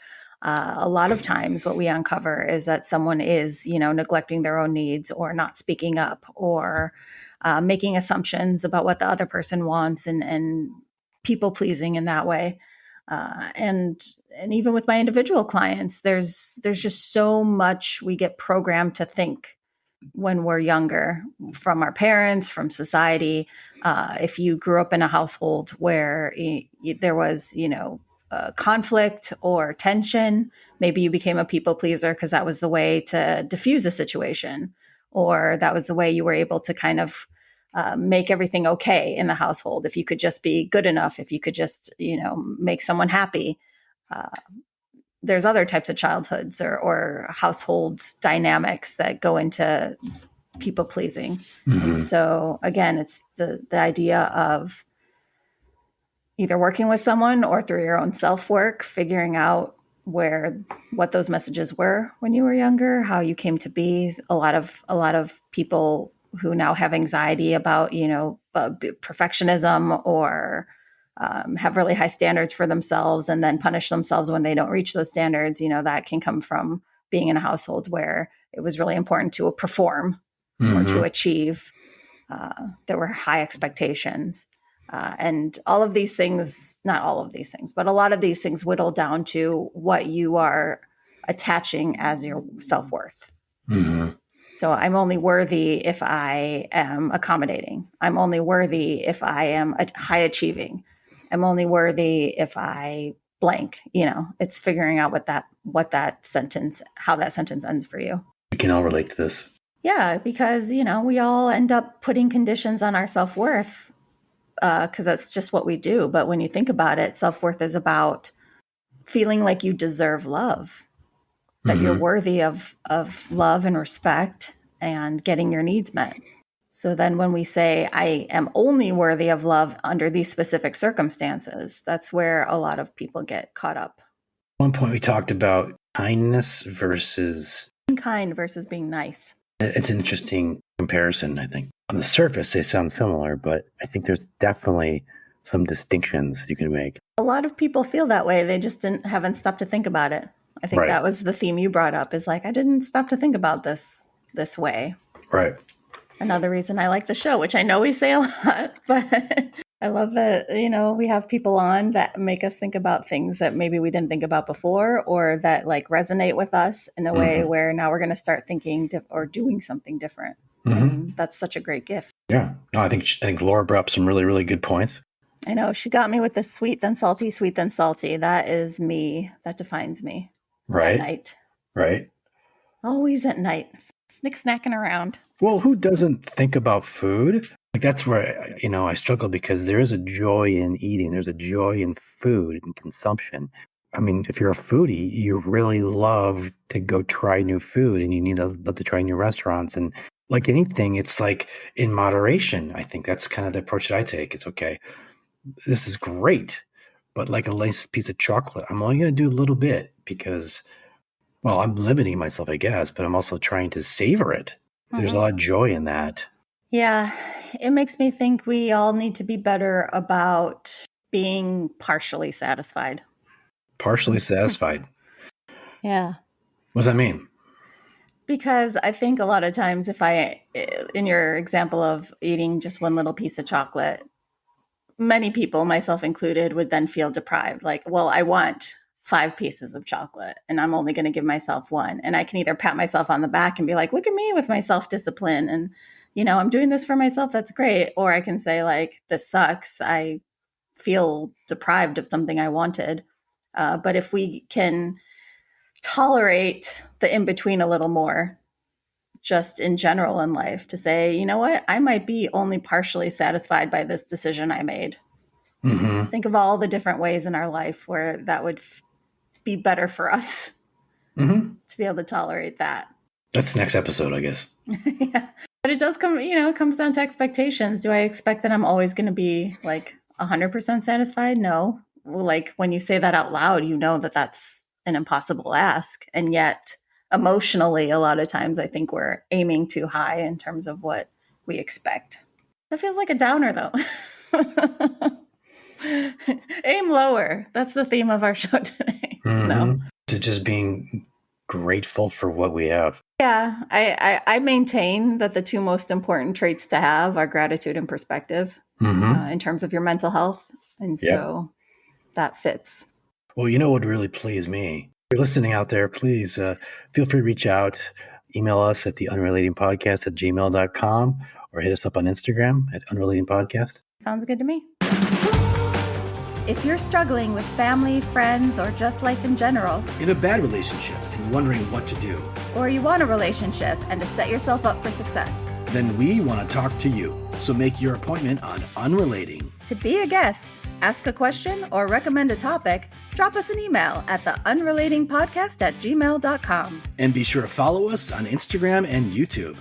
A lot of times what we uncover is that someone is, neglecting their own needs or not speaking up or making assumptions about what the other person wants and people pleasing in that way. And even with my individual clients, there's just so much we get programmed to think when we're younger from our parents, from society. If you grew up in a household where there was, conflict or tension, maybe you became a people pleaser because that was the way to diffuse a situation, or that was the way you were able to kind of make everything okay in the household. If you could just be good enough, if you could just, make someone happy. Uh, there's other types of childhoods or household dynamics that go into people pleasing. And so again, it's the idea of either working with someone or through your own self work, figuring out what those messages were when you were younger, how you came to be. A lot of people who now have anxiety about, perfectionism or have really high standards for themselves and then punish themselves when they don't reach those standards. That can come from being in a household where it was really important to perform or to achieve. There were high expectations. And all of these things, not all of these things, but a lot of these things whittle down to what you are attaching as your self-worth. So I'm only worthy if I am accommodating. I'm only worthy if I am high achieving. I'm only worthy if I blank. It's figuring out how that sentence ends for you. We can all relate to this. Yeah, because, we all end up putting conditions on our self-worth because that's just what we do. But when you think about it, self-worth is about feeling like you deserve love, that you're worthy of love and respect and getting your needs met. So then when we say, I am only worthy of love under these specific circumstances, that's where a lot of people get caught up. At one point we talked about kindness versus... being kind versus being nice. It's an interesting comparison, I think. On the surface, they sound similar, but I think there's definitely some distinctions you can make. A lot of people feel that way. They just haven't stopped to think about it. I think that was the theme you brought up, is like, I didn't stop to think about this way. Right. Another reason I like the show, which I know we say a lot, but I love that, we have people on that make us think about things that maybe we didn't think about before, or that like resonate with us in a way where now we're going to start thinking or doing something different. And that's such a great gift. Yeah. No, I think Laura brought up some really, really good points. I know. She got me with the sweet then salty, sweet then salty. That is me. That defines me. Right. At night. Right. Always at night. Snacking around. Well, who doesn't think about food? Like that's where, I struggle, because there is a joy in eating. There's a joy in food and consumption. I mean, if you're a foodie, you really love to go try new food, and you need to love to try new restaurants. And like anything, it's like in moderation. I think that's kind of the approach that I take. It's okay. This is great, but like a nice piece of chocolate, I'm only going to do a little bit because, well, I'm limiting myself, I guess, but I'm also trying to savor it. There's a lot of joy in that. Yeah. It makes me think we all need to be better about being partially satisfied. Partially satisfied. Yeah. What does that mean? Because I think a lot of times in your example of eating just one little piece of chocolate, many people, myself included, would then feel deprived. Like, well, I want 5 pieces of chocolate and I'm only going to give myself 1. And I can either pat myself on the back and be like, look at me with my self-discipline. And, I'm doing this for myself. That's great. Or I can say like, this sucks. I feel deprived of something I wanted. But if we can tolerate the in-between a little more, just in general in life, to say, you know what, I might be only partially satisfied by this decision I made. Think of all the different ways in our life where that would be better for us to be able to tolerate that. That's the next episode, I guess. Yeah. But it does come, it comes down to expectations. Do I expect that I'm always going to be like 100% satisfied? No. Well, like when you say that out loud, that that's an impossible ask. And yet emotionally, a lot of times I think we're aiming too high in terms of what we expect. That feels like a downer though. Aim lower. That's the theme of our show today. No. To just being grateful for what we have. Yeah, I maintain that the two most important traits to have are gratitude and perspective in terms of your mental health. And so that fits. Well, you know what would really please me? If you're listening out there, please feel free to reach out. Email us at theunrelatingpodcast@gmail.com or hit us up on Instagram at unrelatingpodcast. Sounds good to me. If you're struggling with family, friends, or just life in general, In a bad relationship and wondering what to do, or you want a relationship and to set yourself up for success, then we want to talk to you. So make your appointment on Unrelating. to be a guest, ask a question, or recommend a topic, drop us an email at theunrelatingpodcast@gmail.com. And be sure to follow us on Instagram and YouTube.